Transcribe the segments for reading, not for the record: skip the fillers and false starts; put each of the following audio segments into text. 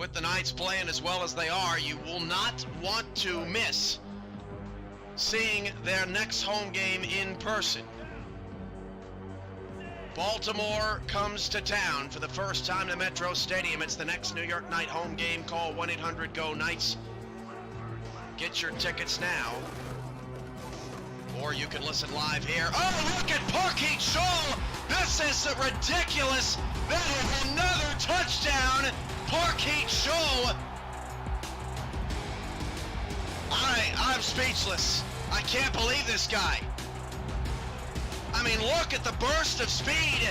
with the Knights playing as well as they are, you will not want to miss seeing their next home game in person. Baltimore comes to town for the first time to Metro Stadium. It's the next New York Knight home game. Call 1-800-GO-KNIGHTS. Get your tickets now. Or you can listen live here. Oh, look at Parkeet Shaw! This is ridiculous! That is another touchdown! Parkeet Shaw! I'm speechless. I can't believe this guy. I mean, look at the burst of speed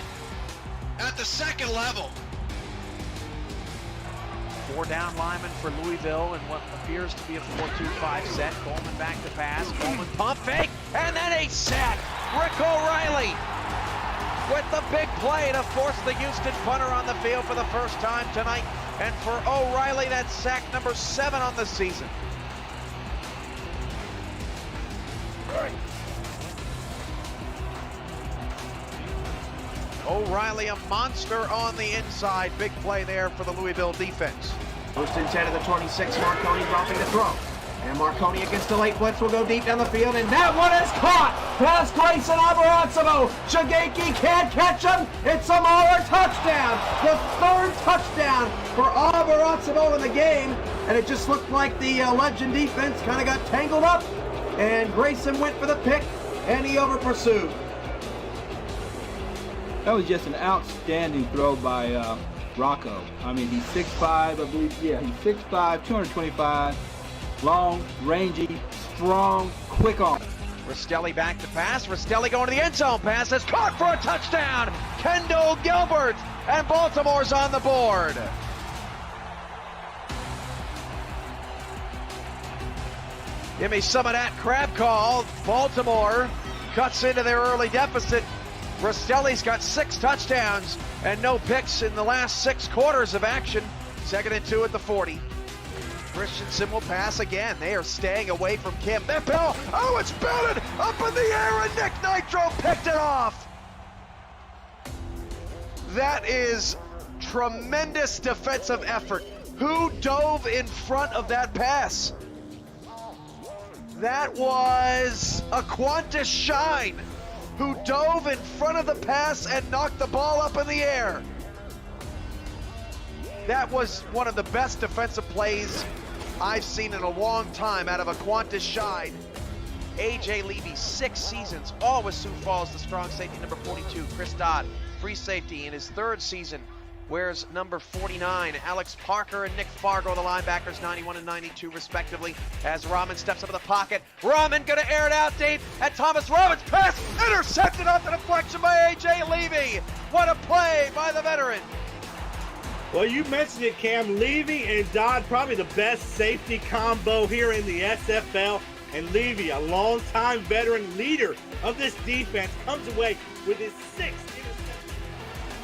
at the second level. 4 down linemen for Louisville in what appears to be a 4-2-5 set. Coleman back to pass. Coleman pump fake, and then a sack. Rick O'Reilly with the big play to force the Houston punter on the field for the first time tonight. And for O'Reilly, that's sack number 7 on the season. O'Reilly, a monster on the inside. Big play there for the Louisville defense. First and 10 of the 26, Marconi dropping the throw. And Marconi against the late blitz will go deep down the field, and that one is caught! Pass Grayson Abarazzo. Shigeki can't catch him. It's a Maurer touchdown. The 3rd touchdown for Abarazzo in the game. And it just looked like the Legend defense kind of got tangled up. And Grayson went for the pick, and he over-pursued. That was just an outstanding throw by Rocco. I mean, he's 6'5", I believe. Yeah, he's 6'5", 225, long, rangy, strong, quick arm. Rastelli back to pass. Rastelli going to the end zone. Pass is caught for a touchdown. Kendall Gilbert, and Baltimore's on the board. Give me some of that crab call. Baltimore cuts into their early deficit. Rastelli's got 6 touchdowns and no picks in the last 6 quarters of action. 2nd and 2 at the 40. Christensen will pass again. They are staying away from Kim. That ball, oh, it's batted up in the air, and Nick Nitro picked it off. That is tremendous defensive effort. Who dove in front of that pass? That was a Qantas Shine, who dove in front of the pass and knocked the ball up in the air. That was one of the best defensive plays I've seen in a long time out of a Qantas Shine. A.J. Levy, 6 seasons, all with Sioux Falls, the strong safety number 42. Chris Dodd, free safety in his 3rd season, wears number 49. Alex Parker and Nick Fargo, the linebackers, 91 and 92 respectively, as Rahman steps up in the pocket. Rahman gonna air it out deep, and Thomas Rahman's pass intercepted off the deflection by A.J. Levy. What a play by the veteran. Well, you mentioned it, Cam. Levy and Dodd, probably the best safety combo here in the SFL. And Levy, a longtime veteran leader of this defense, comes away with his 6th interception.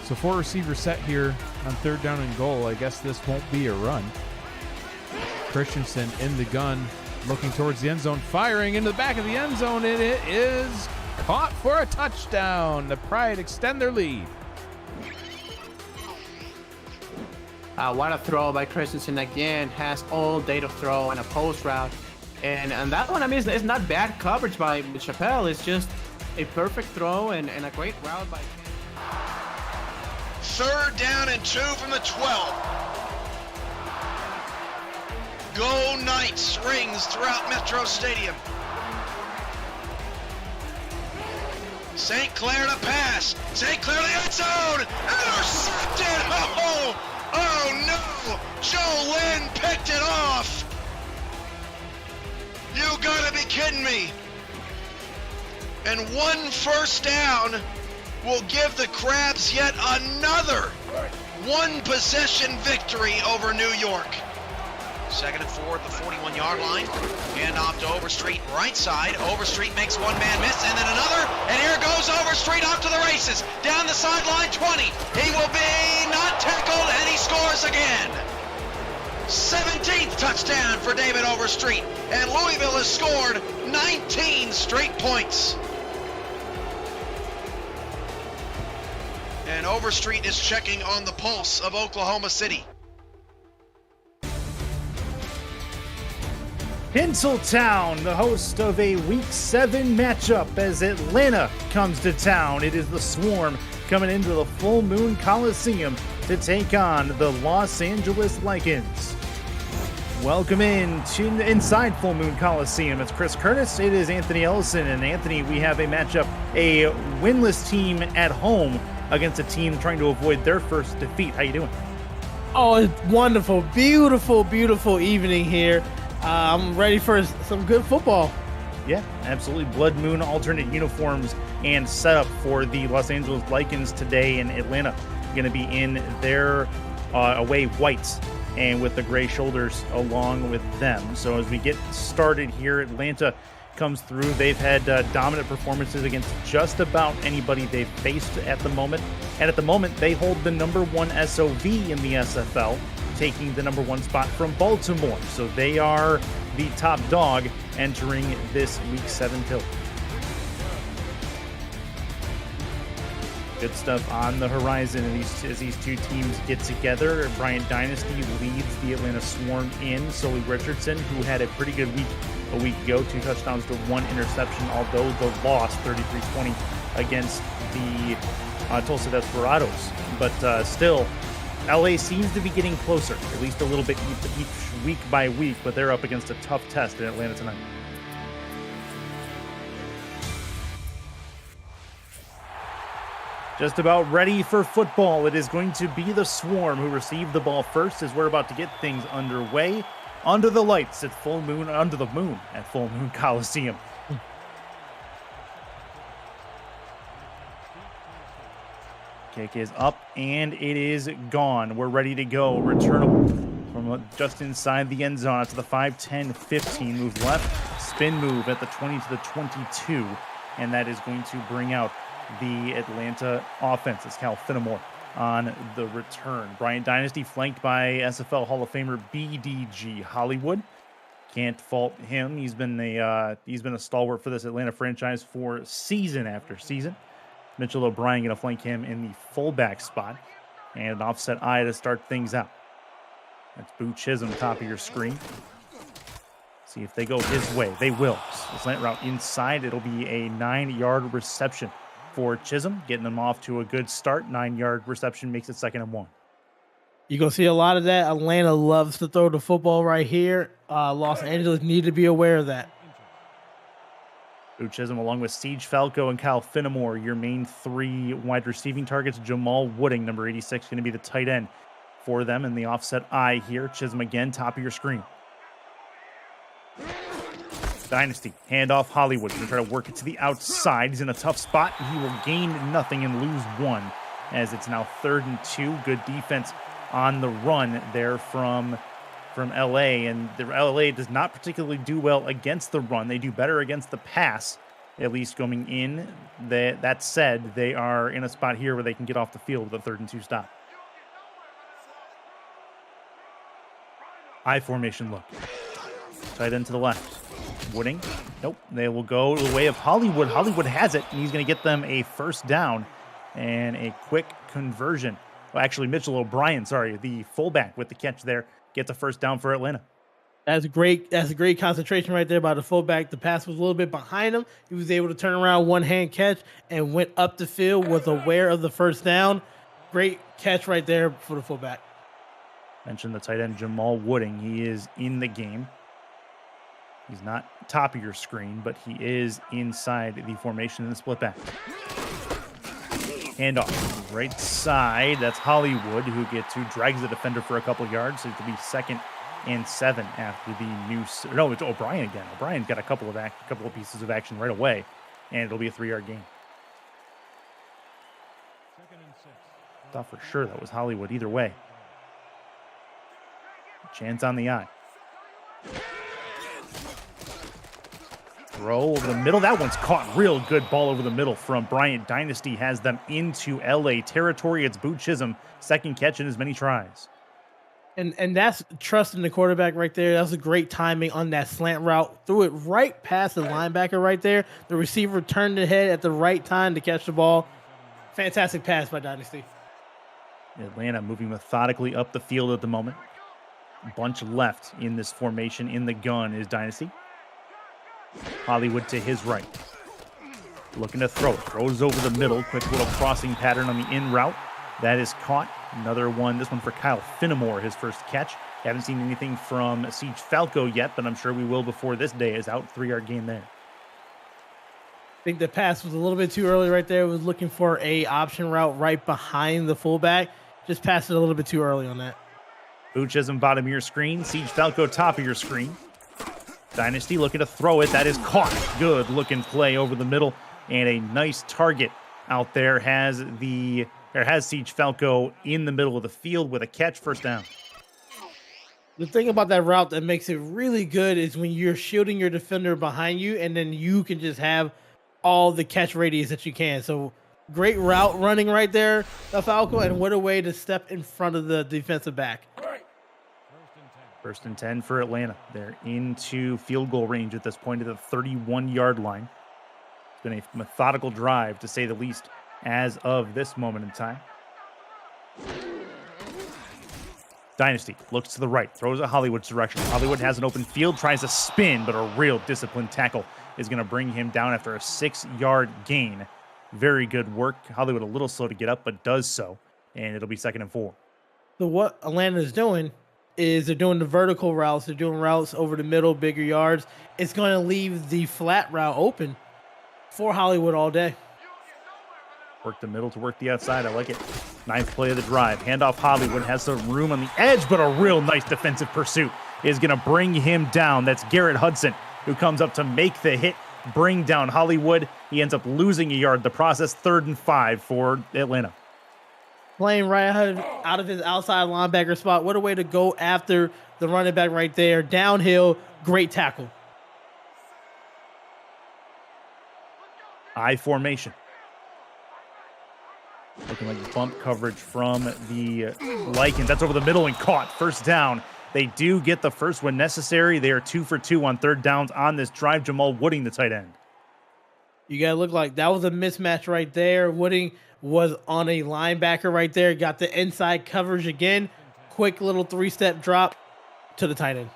So 4 receivers set here on 3rd down and goal. I guess this won't be a run. Christensen in the gun, looking towards the end zone, firing into the back of the end zone, and it is caught for a touchdown. The Pride extend their lead. What a throw by Christensen again. Has all day to throw and a post route. And that one, I mean, it's not bad coverage by Chappelle. It's just a perfect throw and a great route by... 3rd down and 2 from the 12. Go Knights rings throughout Metro Stadium. St. Clair to pass. St. Clair to the end zone. Intercepted. Oh no. Joe Lynn picked it off. You gotta be kidding me. And 1 first down will give the Crabs yet another 1-possession victory over New York. 2nd and 4 at the 41-yard line. Hand off to Overstreet, right side. Overstreet makes 1-man miss, and then another. And here goes Overstreet off to the races. Down the sideline, 20. He will be not tackled, and he scores again. 17th touchdown for David Overstreet, and Louisville has scored 19 straight points. And Overstreet is checking on the pulse of Oklahoma City. Tinseltown, the host of a Week 7 matchup as Atlanta comes to town. It is the Swarm coming into the Full Moon Coliseum to take on the Los Angeles Lycans. Welcome in to inside Full Moon Coliseum. It's Chris Curtis. It is Anthony Ellison. And Anthony, we have a matchup, a winless team at home against a team trying to avoid their first defeat. How you doing? Oh, it's wonderful. Beautiful, beautiful evening here. I'm ready for some good football. Yeah, absolutely. Blood Moon alternate uniforms and setup for the Los Angeles Lycans today in Atlanta. Going to be in their away whites and with the gray shoulders along with them. So as we get started here, Atlanta comes through. They've had dominant performances against just about anybody they've faced at the moment. And at the moment, they hold the #1 SOV in the SFL, taking the #1 spot from Baltimore. So they are the top dog entering this Week 7 tilt. Good stuff on the horizon as these two teams get together. Bryant Dynasty leads the Atlanta Swarm in. Sully Richardson, who had a pretty good week a week ago, 2 touchdowns to 1 interception, although the loss 33-20 against the Tulsa Desperados. But still, LA seems to be getting closer, at least a little bit each week by week, but they're up against a tough test in Atlanta tonight. Just about ready for football. It is going to be the Swarm who receive the ball first as we're about to get things underway under the lights at under the moon at Full Moon Coliseum. Kick is up and it is gone. We're ready to go. Returnable from just inside the end zone to the 5-10, 15. Move left, spin move at the 20 to the 22. And that is going to bring out the Atlanta offense. It's Cal Finnemore on the return. Bryant Dynasty flanked by SFL Hall of Famer BDG Hollywood. Can't fault him. He's been a stalwart for this Atlanta franchise for season after season. Mitchell O'Brien going to flank him in the fullback spot. And an offset eye to start things out. That's Boo Chisholm, top of your screen. See if they go his way. They will. Slant route inside. It'll be a 9-yard reception for Chisholm, getting them off to a good start. 9-yard reception makes it 2nd and 1. You're going to see a lot of that. Atlanta loves to throw the football right here. Los Angeles need to be aware of that. Boo Chisholm along with Siege Falco and Kyle Finnemore, your main 3 wide receiving targets. Jamal Wooding, number 86, going to be the tight end for them in the offset eye here. Chisholm again, top of your screen. Dynasty, handoff Hollywood. Going to try to work it to the outside. He's in a tough spot. He will gain nothing and lose 1 as it's now 3rd and 2. Good defense on the run there from LA. And the LA does not particularly do well against the run. They do better against the pass, at least going in. That said, they are in a spot here where they can get off the field with a 3rd and 2 stop. I formation look. Tight end to the left. Wooding. Nope. They will go the way of Hollywood. Hollywood has it, and he's going to get them a 1st down and a quick conversion. Well, actually, Mitchell O'Brien, the fullback with the catch there, gets a 1st down for Atlanta. That's great. That's a great concentration right there by the fullback. The pass was a little bit behind him. He was able to turn around, one-hand catch, and went up the field, was aware of the 1st down. Great catch right there for the fullback. Mentioned the tight end, Jamal Wooding. He is in the game. He's not top of your screen, but he is inside the formation in the split back. Handoff, right side. That's Hollywood who drags the defender for a couple yards. So it'll be 2nd and 7 after the new. No, it's O'Brien again. O'Brien's got a couple of pieces of action right away, and it'll be a 3-yard gain. Thought for sure that was Hollywood. Either way, chance on the eye. Throw over the middle. That one's caught. Real good ball over the middle from Bryant Dynasty. Has them into LA territory. It's Boo Chisholm. 2nd catch in as many tries. And that's trusting the quarterback right there. That was a great timing on that slant route. Threw it right past the linebacker right there. The receiver turned the head at the right time to catch the ball. Fantastic pass by Dynasty. Atlanta moving methodically up the field at the moment. bunch left in this formation. In the gun is Dynasty. Hollywood to his right. Looking to throw. Throws over the middle. Quick little crossing pattern on the in route. That is caught. Another one. This one for Kyle Finnemore, his first catch. Haven't seen anything from Siege Falco yet, but I'm sure we will before this day is out. 3-yard gain there. I think the pass was a little bit too early right there. Was looking for a option route right behind the fullback. Just passed it a little bit too early on that. Boochesm bottom of your screen. Siege Falco top of your screen. Dynasty looking to throw it. That is caught. Good looking play over the middle. And a nice target out there has Siege Falco in the middle of the field with a catch. First down. The thing about that route that makes it really good is when you're shielding your defender behind you, and then you can just have all the catch radius that you can. So great route running right there, Falco, and what a way to step in front of the defensive back. First and 10 for Atlanta. They're into field goal range at this point at the 31-yard line. It's been a methodical drive, to say the least, as of this moment in time. Dynasty looks to the right, throws at Hollywood's direction. Hollywood has an open field, tries to spin, but a real disciplined tackle is going to bring him down after a 6-yard gain. Very good work. Hollywood a little slow to get up, but does so, and it'll be 2nd and 4. So what Atlanta is doing is they're doing the vertical routes. They're doing routes over the middle, bigger yards. It's going to leave the flat route open for Hollywood all day. Work the middle to work the outside. I like it. 9th play of the drive. Handoff Hollywood has some room on the edge, but a real nice defensive pursuit is going to bring him down. That's Garrett Hudson, who comes up to make the hit, bring down Hollywood. He ends up losing a yard. The process, 3rd and 5 for Atlanta. Playing right out of his outside linebacker spot. What a way to go after the running back right there. Downhill, great tackle. I formation. Looking like bump coverage from the Lycans. That's over the middle and caught. First down. They do get the first one necessary. They are 2 for 2 on 3rd downs on this drive. Jamal Wooding, the tight end. You got to look like that was a mismatch right there. Wooding was on a linebacker right there. Got the inside coverage again. Quick little 3-step drop to the tight end.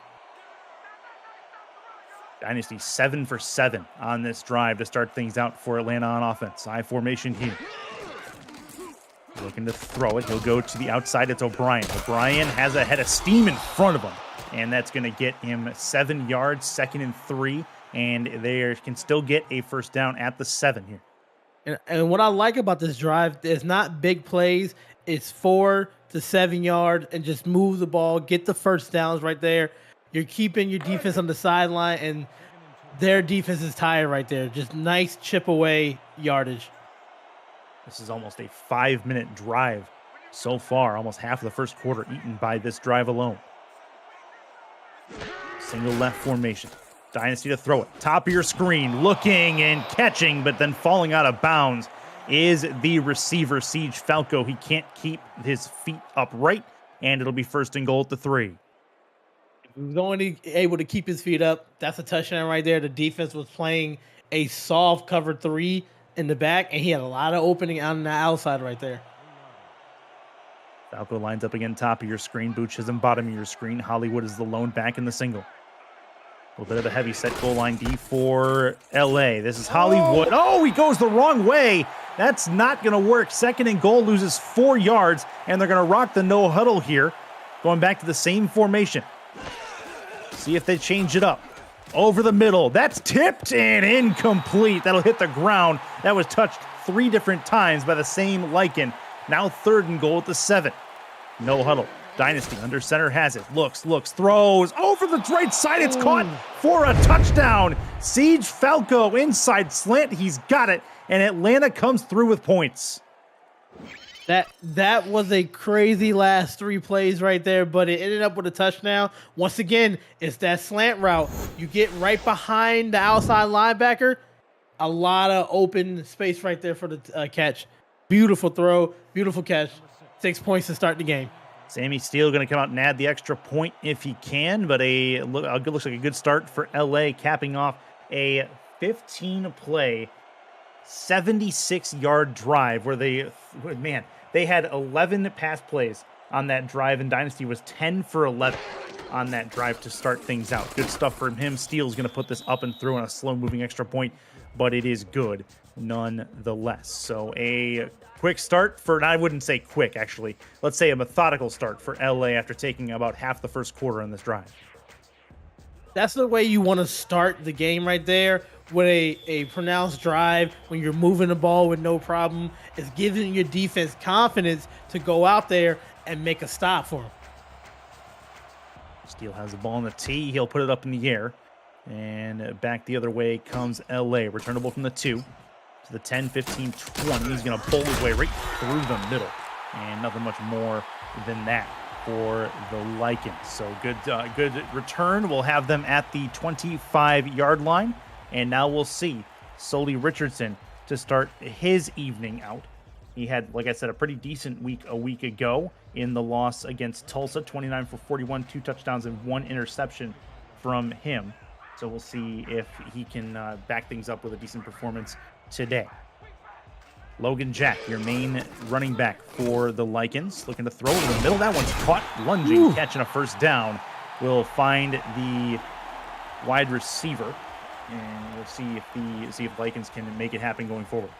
Dynasty 7 for 7 on this drive to start things out for Atlanta on offense. I formation here. Looking to throw it. He'll go to the outside. It's O'Brien. O'Brien has a head of steam in front of him, and that's going to get him 7 yards, 2nd and 3, and they can still get a first down at the 7 here. And what I like about this drive is not big plays. It's 4 to 7 yards and just move the ball, get the first downs right there. You're keeping your defense on the sideline, and their defense is tired right there. Just nice chip away yardage. This is almost a 5-minute drive so far. Almost half of the first quarter eaten by this drive alone. Single left formation. Dynasty to throw it. Top of your screen. Looking and catching, but then falling out of bounds is the receiver, Siege Falco. He can't keep his feet upright, and it'll be 1st and goal at the 3. He was only able to keep his feet up. That's a touchdown right there. The defense was playing a soft cover 3 in the back, and he had a lot of opening on the outside right there. Falco lines up again, top of your screen. Boochesm bottom of your screen. Hollywood is the lone back in the single. A little bit of a heavy set goal line D for LA. This is Hollywood. Oh, he goes the wrong way. That's not going to work. 2nd and goal, loses 4 yards, and they're going to rock the no huddle here. Going back to the same formation. See if they change it up. Over the middle. That's tipped and incomplete. That'll hit the ground. That was touched 3 different times by the same Lycan. Now 3rd and goal at the 7. No huddle. Dynasty under center has it. Looks, throws. Over the right side. It's caught for a touchdown. Siege Falco inside slant. He's got it. And Atlanta comes through with points. That was a crazy last 3 plays right there, but it ended up with a touchdown. Once again, it's that slant route. You get right behind the outside linebacker. A lot of open space right there for the catch. Beautiful throw, beautiful catch. 6 points to start the game. Sammy Steele going to come out and add the extra point if he can, but looks like a good start for LA, capping off a 15-play, 76-yard drive where they had 11 pass plays on that drive, and Dynasty was 10 for 11. on that drive to start things out. Good stuff from him. Steele's going to put this up and through on a slow-moving extra point, but it is good nonetheless. So a quick start for, and I wouldn't say quick, actually. Let's say a methodical start for LA after taking about half the first quarter on this drive. That's the way you want to start the game right there, with a pronounced drive when you're moving the ball with no problem. It's giving your defense confidence to go out there and make a stop for them. Steele has the ball on the tee. He'll put it up in the air. And back the other way comes LA. Returnable from the 2 to the 10, 15, 20. He's going to bowl his way right through the middle. And nothing much more than that for the Lycans. So good return. We'll have them at the 25-yard line. And now we'll see Sully Richardson to start his evening out. He had, like I said, a pretty decent week a week ago in the loss against Tulsa, 29 for 41, 2 touchdowns and 1 interception from him. So we'll see if he can back things up with a decent performance today. Logan Jack, your main running back for the Lycans, looking to throw it in the middle. That one's caught, lunging, catching a first down. We'll find the wide receiver, and we'll see if Lycans can make it happen going forward.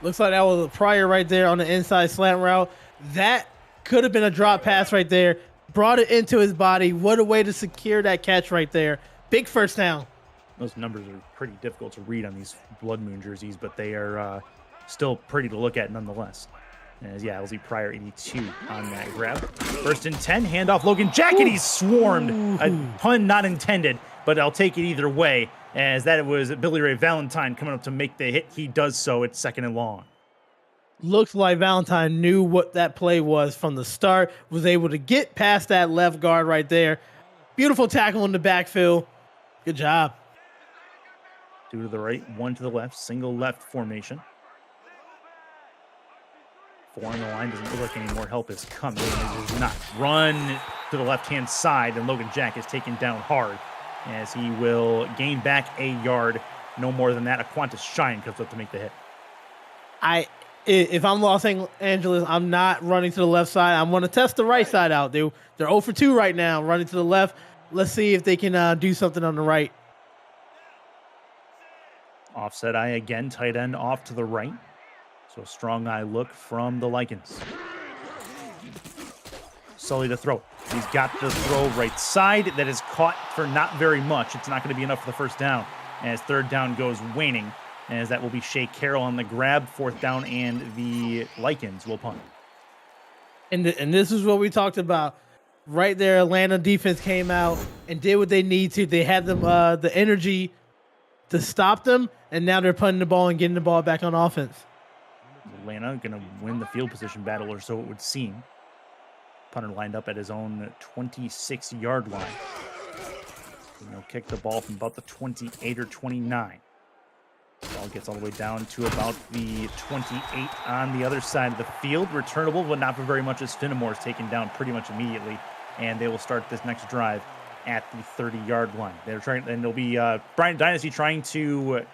Looks like that was a Pryor right there on the inside slant route. That could have been a drop pass right there. Brought it into his body. What a way to secure that catch right there. Big first down. Those numbers are pretty difficult to read on these Blood Moon jerseys, but they are still pretty to look at nonetheless. As LZ Pryor 82 on that grab. First and 10, handoff Logan Jack, and he's swarmed. A pun not intended, but I'll take it either way, as that was Billy Ray Valentine coming up to make the hit. He does so. It's 2nd and long. Looks like Valentine knew what that play was from the start, was able to get past that left guard right there. Beautiful tackle in the backfield. Good job. 2 to the right, 1 to the left, single left formation. 4 on the line, doesn't look like any more help is coming. It is not. Run to the left-hand side, and Logan Jack is taken down hard as he will gain back a yard. No more than that. Aquantis Shine comes up to make the hit. If I'm Los Angeles, I'm not running to the left side. I'm going to test the right side out. They're 0 for 2 right now, running to the left. Let's see if they can do something on the right. Offset eye again, tight end off to the right. So strong eye look from the Lycans. Sully to throw. He's got the throw right side that is caught for not very much. It's not going to be enough for the first down as 3rd down goes waning, as that will be Shea Carroll on the grab. 4th down, and the Lycans will punt. And this is what we talked about. Right there, Atlanta defense came out and did what they need to. They had them the energy to stop them, and now they're punting the ball and getting the ball back on offense. Atlanta going to win the field position battle, or so it would seem. Punter lined up at his own 26-yard line. And he'll kick the ball from about the 28 or 29. Ball gets all the way down to about the 28 on the other side of the field. Returnable, but not for very much, as Finnemore is taken down pretty much immediately. And they will start this next drive at the 30-yard line. They're trying, and it'll be Bryant Dynasty trying to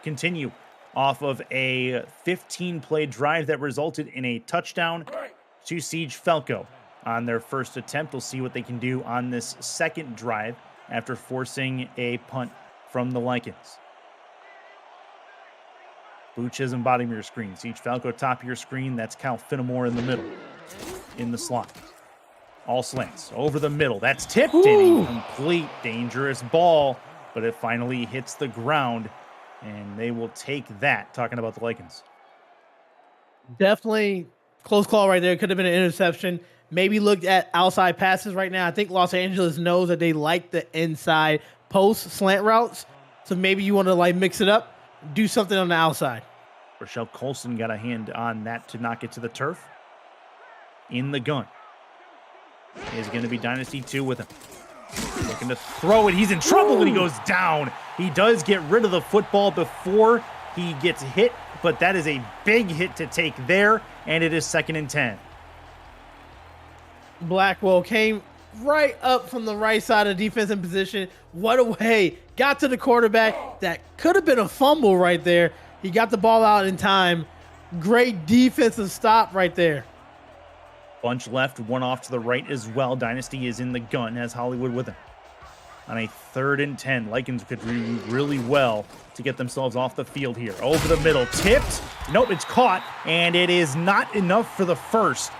continue off of a 15-play drive that resulted in a touchdown to Siege Falco on their first attempt. We'll see what they can do on this second drive after forcing a punt from the Lycans. Blue Chisholm bottom of your screen. Siege Falco top of your screen. That's Cal Finnemore in the middle, in the slot. All slants over the middle. That's tipped in. Incomplete, dangerous ball, but it finally hits the ground, and they will take that. Talking about the Lycans. Definitely close call right there. Could have been an interception. Maybe looked at outside passes right now. I think Los Angeles knows that they like the inside post slant routes. So maybe you want to mix it up, do something on the outside. Rochelle Colson got a hand on that to knock it to the turf. In the gun is going to be Dynasty 2 with him. Looking to throw it. He's in trouble and he goes down. He does get rid of the football before he gets hit, but that is a big hit to take there, and it is 2nd and 10. Blackwell came right up from the right side of defensive position. What a way. Got to the quarterback. That could have been a fumble right there. He got the ball out in time. Great defensive stop right there. Bunch left, one off to the right as well. Dynasty is in the gun, has Hollywood with him. On a 3rd and 10, Lycans could do really well to get themselves off the field here. Over the middle, tipped. Nope, it's caught, and it is not enough for the first.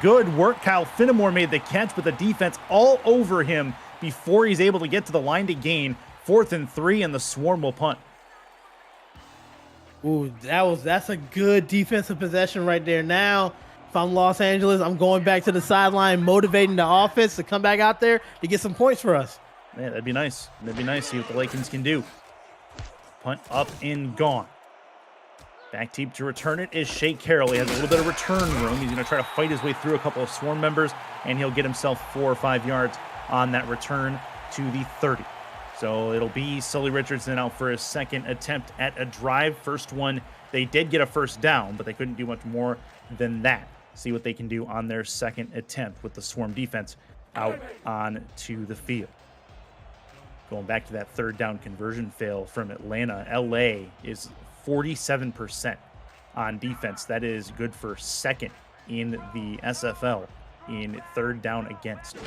Good work. Kyle Finnemore made the catch, but the defense all over him before he's able to get to the line to gain. 4th and 3, and the Swarm will punt. Ooh, that's a good defensive possession right there. Now, if I'm Los Angeles, I'm going back to the sideline, motivating the offense to come back out there to get some points for us. Yeah, that'd be nice. That'd be nice. See what the Lakins can do. Punt up and gone. Back deep to return it is Shea Carroll. He has a little bit of return room. He's going to try to fight his way through a couple of Swarm members, and he'll get himself 4 or 5 yards on that return to the 30. So it'll be Sully Richardson out for his second attempt at a drive. First one, they did get a first down, but they couldn't do much more than that. See what they can do on their second attempt with the Swarm defense out onto the field. Going back to that 3rd down conversion fail from Atlanta, LA is 47% on defense. That is good for 2nd in the SFL in 3rd down against.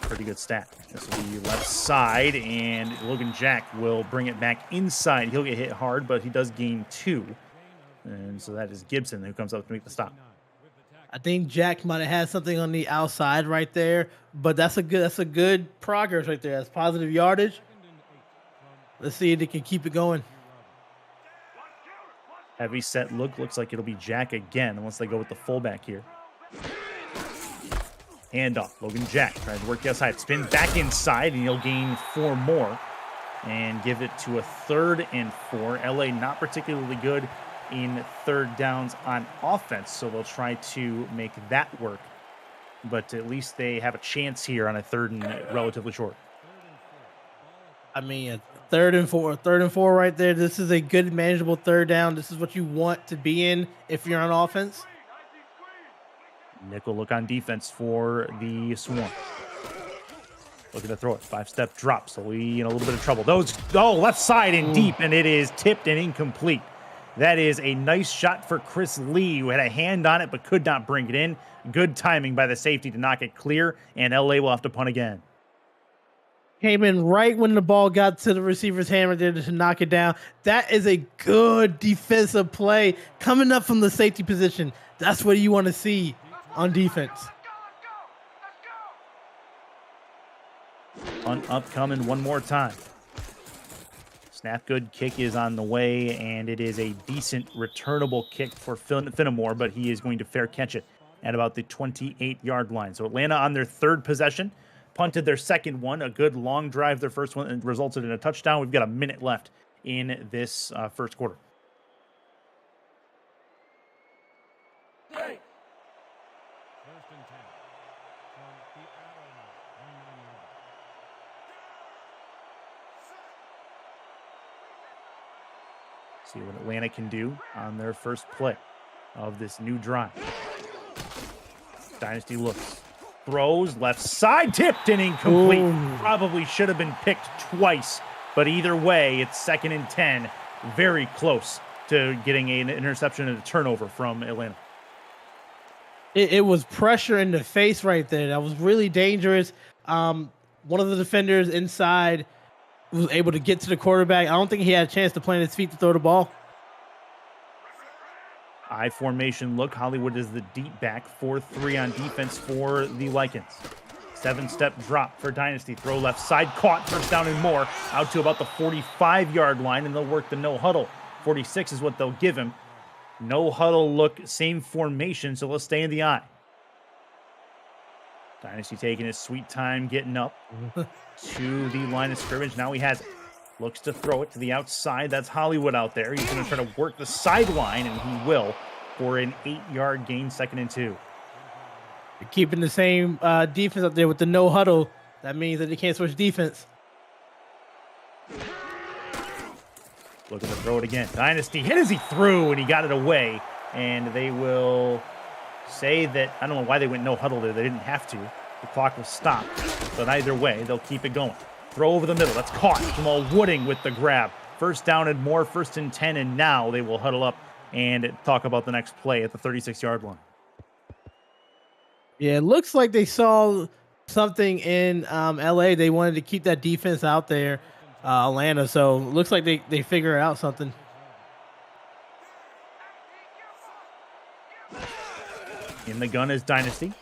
Pretty good stat. This will be left side, and Logan Jack will bring it back inside. He'll get hit hard, but he does gain 2. And so that is Gibson who comes up to make the stop. I think Jack might have had something on the outside right there, but that's a good progress right there. That's positive yardage. Let's see if they can keep it going. Heavy set look. Looks like it'll be Jack again unless they go with the fullback here. Handoff. Logan Jack trying to work the outside. Spin back inside, and he'll gain 4 more and give it to a 3rd and 4. LA not particularly good in 3rd downs on offense, so they'll try to make that work. But at least they have a chance here on a 3rd and relatively short. I mean, 3rd and 4 right there. This is a good manageable 3rd down. This is what you want to be in if you're on offense. Nickel look on defense for the Swarm. Looking to throw it. 5-step drop, so we in a little bit of trouble. Left side and deep, and it is tipped and incomplete. That is a nice shot for Chris Lee, who had a hand on it but could not bring it in. Good timing by the safety to knock it clear, and LA will have to punt again. Came in right when the ball got to the receiver's hand right there to knock it down. That is a good defensive play coming up from the safety position. That's what you want to see on defense. Punt upcoming one more time. Snap good, kick is on the way, and it is a decent returnable kick for Finnemore, but he is going to fair catch it at about the 28-yard line. So Atlanta on their 3rd possession, punted their 2nd one, a good long drive, their 1st one, and resulted in a touchdown. We've got a minute left in this 1st quarter. See what Atlanta can do on their first play of this new drive. Dynasty looks, throws, left side, tipped and incomplete. Ooh. Probably should have been picked twice, but either way, it's 2nd and 10. Very close to getting an interception and a turnover from Atlanta. It was pressure in the face right there. That was really dangerous. One of the defenders inside was able to get to the quarterback. I don't think he had a chance to plant his feet to throw the ball. I formation look. Hollywood is the deep back. 4-3 on defense for the Lycans. 7-step drop for Dynasty. Throw left side. Caught. First down and more. Out to about the 45-yard line, and they'll work the no huddle. 46 is what they'll give him. No huddle look. Same formation, so let's stay in the eye. Dynasty taking his sweet time getting up to the line of scrimmage. Now he has it. Looks to throw it to the outside. That's Hollywood out there. He's going to try to work the sideline, and he will for an 8-yard gain, 2nd and 2. Keeping the same defense up there with the no huddle. That means that they can't switch defense. Looking to throw it again. Dynasty hit as he threw, and he got it away. And they will say that, I don't know why they went no huddle there. They didn't have to. The clock was stopped. But either way, they'll keep it going. Throw over the middle. That's caught. Jamal Wooding with the grab. First down and more. 1st and 10. And now they will huddle up and talk about the next play at the 36-yard line. Yeah, it looks like they saw something in LA. They wanted to keep that defense out there, Atlanta. So it looks like they figure out something. In the gun is Dynasty.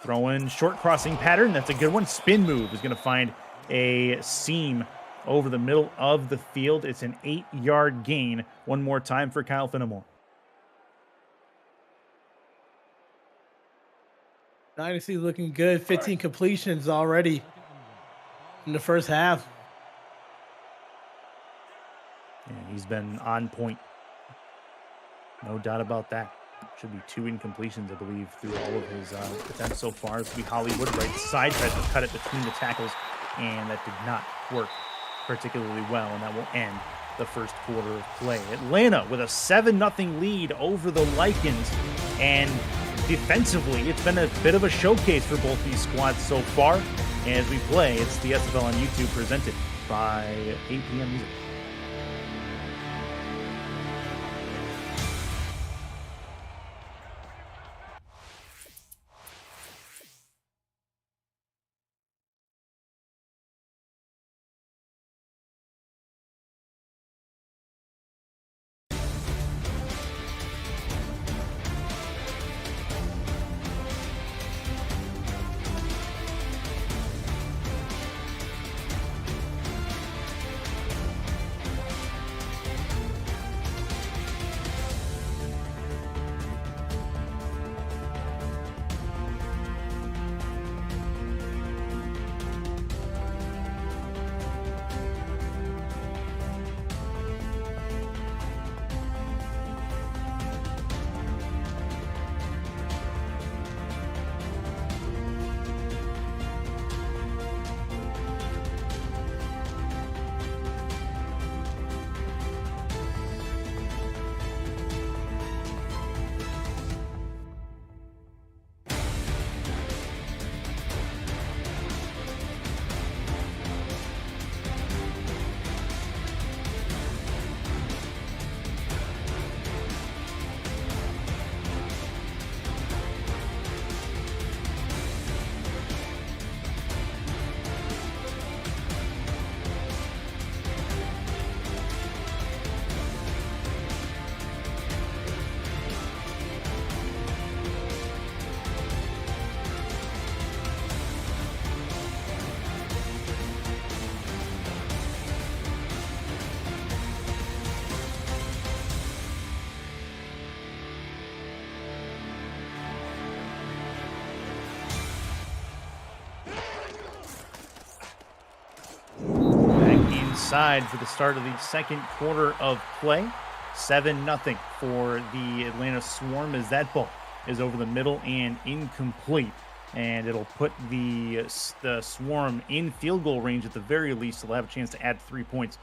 Throwing short crossing pattern. That's a good one. Spin move is going to find a seam over the middle of the field. It's an 8-yard gain. One more time for Kyle Finnemore. Dynasty looking good. 15 completions already in the first half. And he's been on point. No doubt about that. Should be 2 incompletions, I believe, through all of his attempts so far. This will be Hollywood right side, tries to cut it between the tackles, and that did not work particularly well, and that will end the first quarter of play. Atlanta with a 7-0 lead over the Lycans, and defensively, it's been a bit of a showcase for both these squads so far. And as we play, it's the SFL on YouTube presented by 8 p.m. Music. Inside for the start of the second quarter of play. 7-0 for the Atlanta Swarm as that ball is over the middle and incomplete. And it'll put the Swarm in field goal range at the very least. They'll have a chance to add 3 points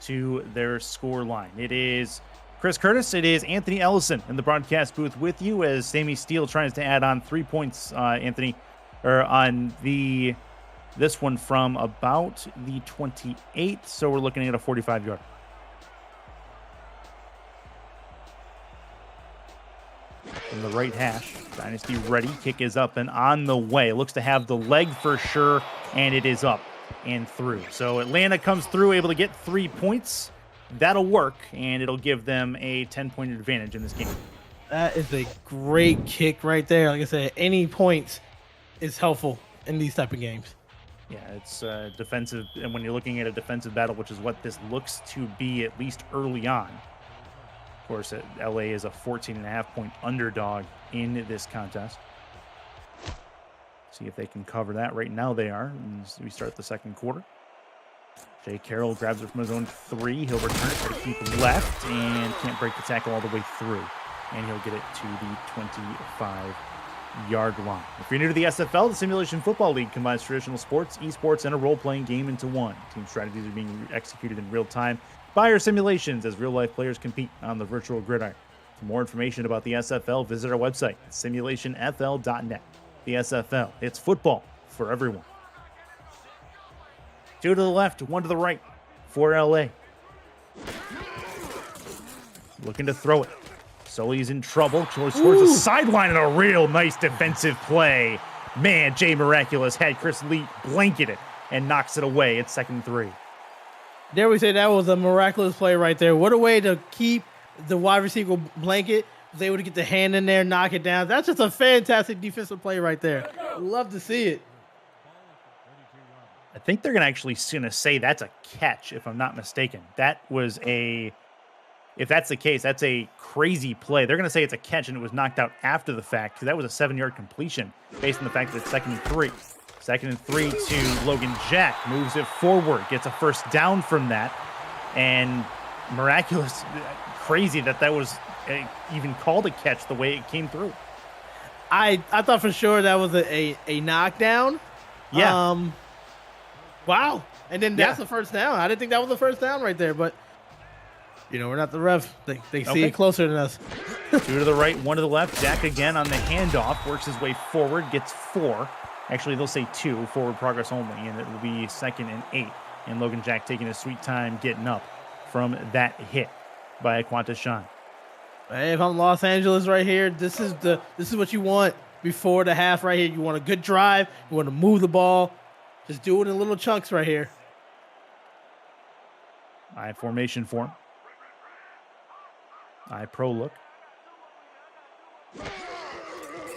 to their score line. It is Chris Curtis. It is Anthony Ellison in the broadcast booth with you as Sammy Steele tries to add on 3 points, Anthony, or on this one from about the 28th, so we're looking at a 45-yard. From the right hash, Dynasty ready, kick is up and on the way. It looks to have the leg for sure, and it is up and through. So Atlanta comes through, able to get 3 points. That'll work, and it'll give them a 10-point advantage in this game. That is a great kick right there. Like I said, any points is helpful in these type of games. Yeah, it's defensive, and when you're looking at a defensive battle, which is what this looks to be at least early on. Of course, LA is a 14.5-point underdog in this contest. See if they can cover that. Right now they are. As we start the second quarter. Jay Carroll grabs it from his own 3. He'll return it, try to keep left, and can't break the tackle all the way through. And he'll get it to the 25-yard line. If you're new to the SFL, the Simulation Football League combines traditional sports, esports, and a role-playing game into one. Team strategies are being executed in real time by our simulations as real-life players compete on the virtual gridiron. For more information about the SFL, visit our website at simulationfl.net. The SFL, it's football for everyone. 2 to the left, 1 to the right for LA. Looking to throw it. Sully's in trouble, towards the sideline, and a real nice defensive play. Man, Jay Miraculous had Chris Lee blanketed and knocks it away. It's 2nd and 3. Dare we say that was a miraculous play right there. What a way to keep the wide receiver blanket. Was able to get the hand in there, knock it down. That's just a fantastic defensive play right there. Love to see it. I think they're gonna say that's a catch, if I'm not mistaken. That was if that's the case, that's a crazy play. They're gonna say it's a catch and it was knocked out after the fact, because that was a 7-yard completion based on the fact that it's 2nd and 3. 2nd and 3 to Logan Jack, moves it forward, gets a first down from that, and Miraculous, crazy that was even called a catch the way it came through. I thought for sure that was a knockdown. Yeah. Wow. And then that's the first down. I didn't think that was the first down right there, but we're not the ref. They see it closer than us. 2 to the right, 1 to the left. Jack again on the handoff, works his way forward, gets 4. Actually, they'll say 2, forward progress only, and it will be 2nd and 8. And Logan Jack taking his sweet time getting up from that hit by Qantas Sean. Hey, if I'm Los Angeles right here, this is what you want before the half right here. You want a good drive. You want to move the ball. Just do it in little chunks right here. I formation form. I pro look.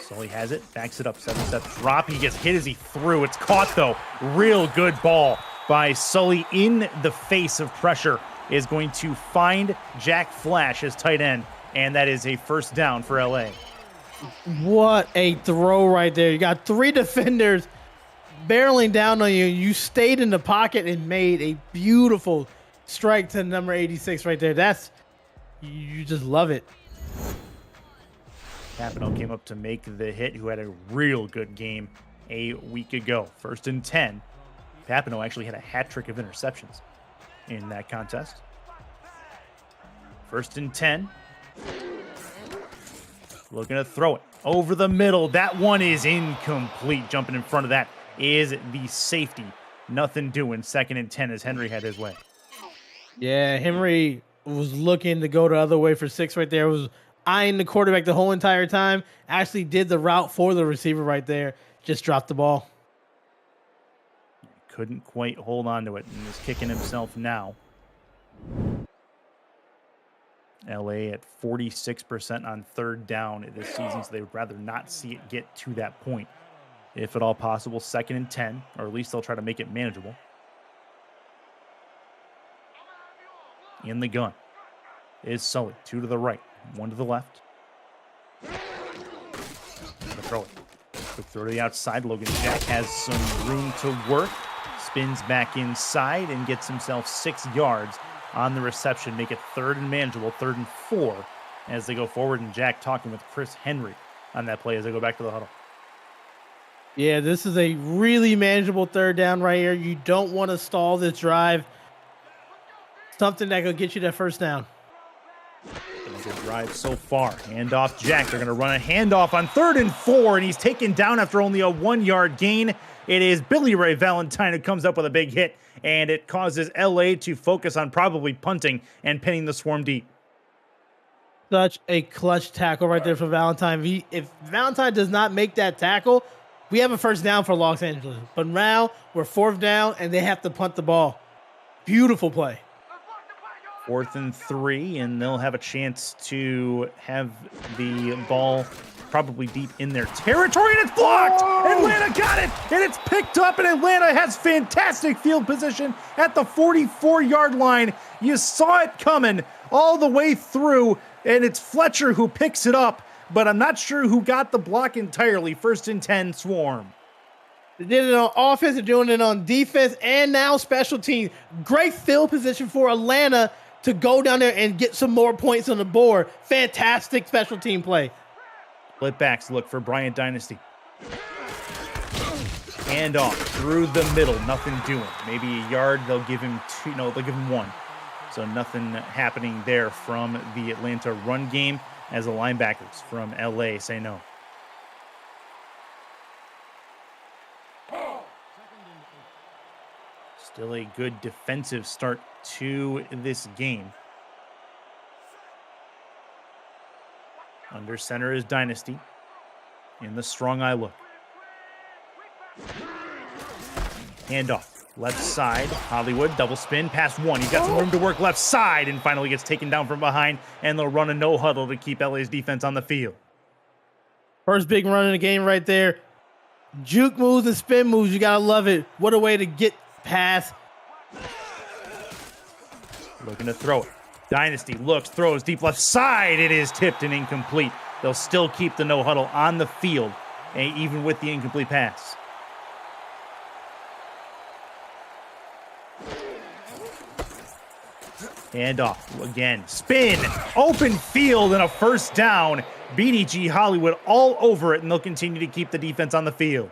Sully has it, backs it up, 7-step drop. He gets hit as he threw. It's caught though. Real good ball by Sully in the face of pressure. Is going to find Jack Flash as tight end, and that is a first down for LA. What a throw right there. You got 3 defenders barreling down on you. You stayed in the pocket and made a beautiful strike to number 86 right there. You just love it. Papineau came up to make the hit, who had a real good game a week ago. 1st and 10. Papineau actually had a hat trick of interceptions in that contest. 1st and 10. Looking to throw it over the middle. That one is incomplete. Jumping in front of that is the safety. Nothing doing. 2nd and 10 as Henry had his way. Yeah, Henry was looking to go the other way for 6 right there. Was eyeing the quarterback the whole entire time. Actually did the route for the receiver right there. Just dropped the ball. Couldn't quite hold on to it and is kicking himself now. LA at 46% on 3rd down this season, so they would rather not see it get to that point. If at all possible, 2nd and 10, or at least they'll try to make it manageable. In the gun is Sully. 2 to the right, 1 to the left. Throw it. Quick throw to the outside. Logan Jack has some room to work. Spins back inside and gets himself 6 yards on the reception. Make it 3rd and manageable, 3rd and 4 as they go forward. And Jack talking with Chris Henry on that play as they go back to the huddle. Yeah, this is a really manageable 3rd down right here. You don't want to stall this drive. Something that could get you that first down. Good drive so far. Handoff Jack. They're going to run a handoff on 3rd and 4, and he's taken down after only a 1-yard gain. It is Billy Ray Valentine who comes up with a big hit, and it causes LA to focus on probably punting and pinning the swarm deep. Such a clutch tackle right there for Valentine. If Valentine does not make that tackle, we have a first down for Los Angeles. But now we're 4th down, and they have to punt the ball. Beautiful play. 4th and 3, and they'll have a chance to have the ball probably deep in their territory, and it's blocked! Atlanta got it, and it's picked up, and Atlanta has fantastic field position at the 44-yard line. You saw it coming all the way through, and it's Fletcher who picks it up, but I'm not sure who got the block entirely. 1st and 10, Swarm. They did it on offense, they're doing it on defense, and now special teams. Great field position for Atlanta to go down there and get some more points on the board. Fantastic special team play. Split backs look for Bryant Dynasty. Hand off through the middle, nothing doing. Maybe a yard, they'll give him 2, no, they'll give him 1. So nothing happening there from the Atlanta run game as the linebackers from LA say no. Still a good defensive start to this game. Under center is Dynasty in the strong eye look. Handoff, left side, Hollywood, double spin, pass one. He's got some room to work left side and finally gets taken down from behind, and they'll run a no huddle to keep LA's defense on the field. First big run in the game right there. Juke moves and spin moves. You got to love it. What a way to get past. Looking to throw it. Dynasty looks, throws deep left side. It is tipped and incomplete. They'll still keep the no huddle on the field, even with the incomplete pass. Handoff again. Spin. Open field and a first down. BDG Hollywood all over it, and they'll continue to keep the defense on the field.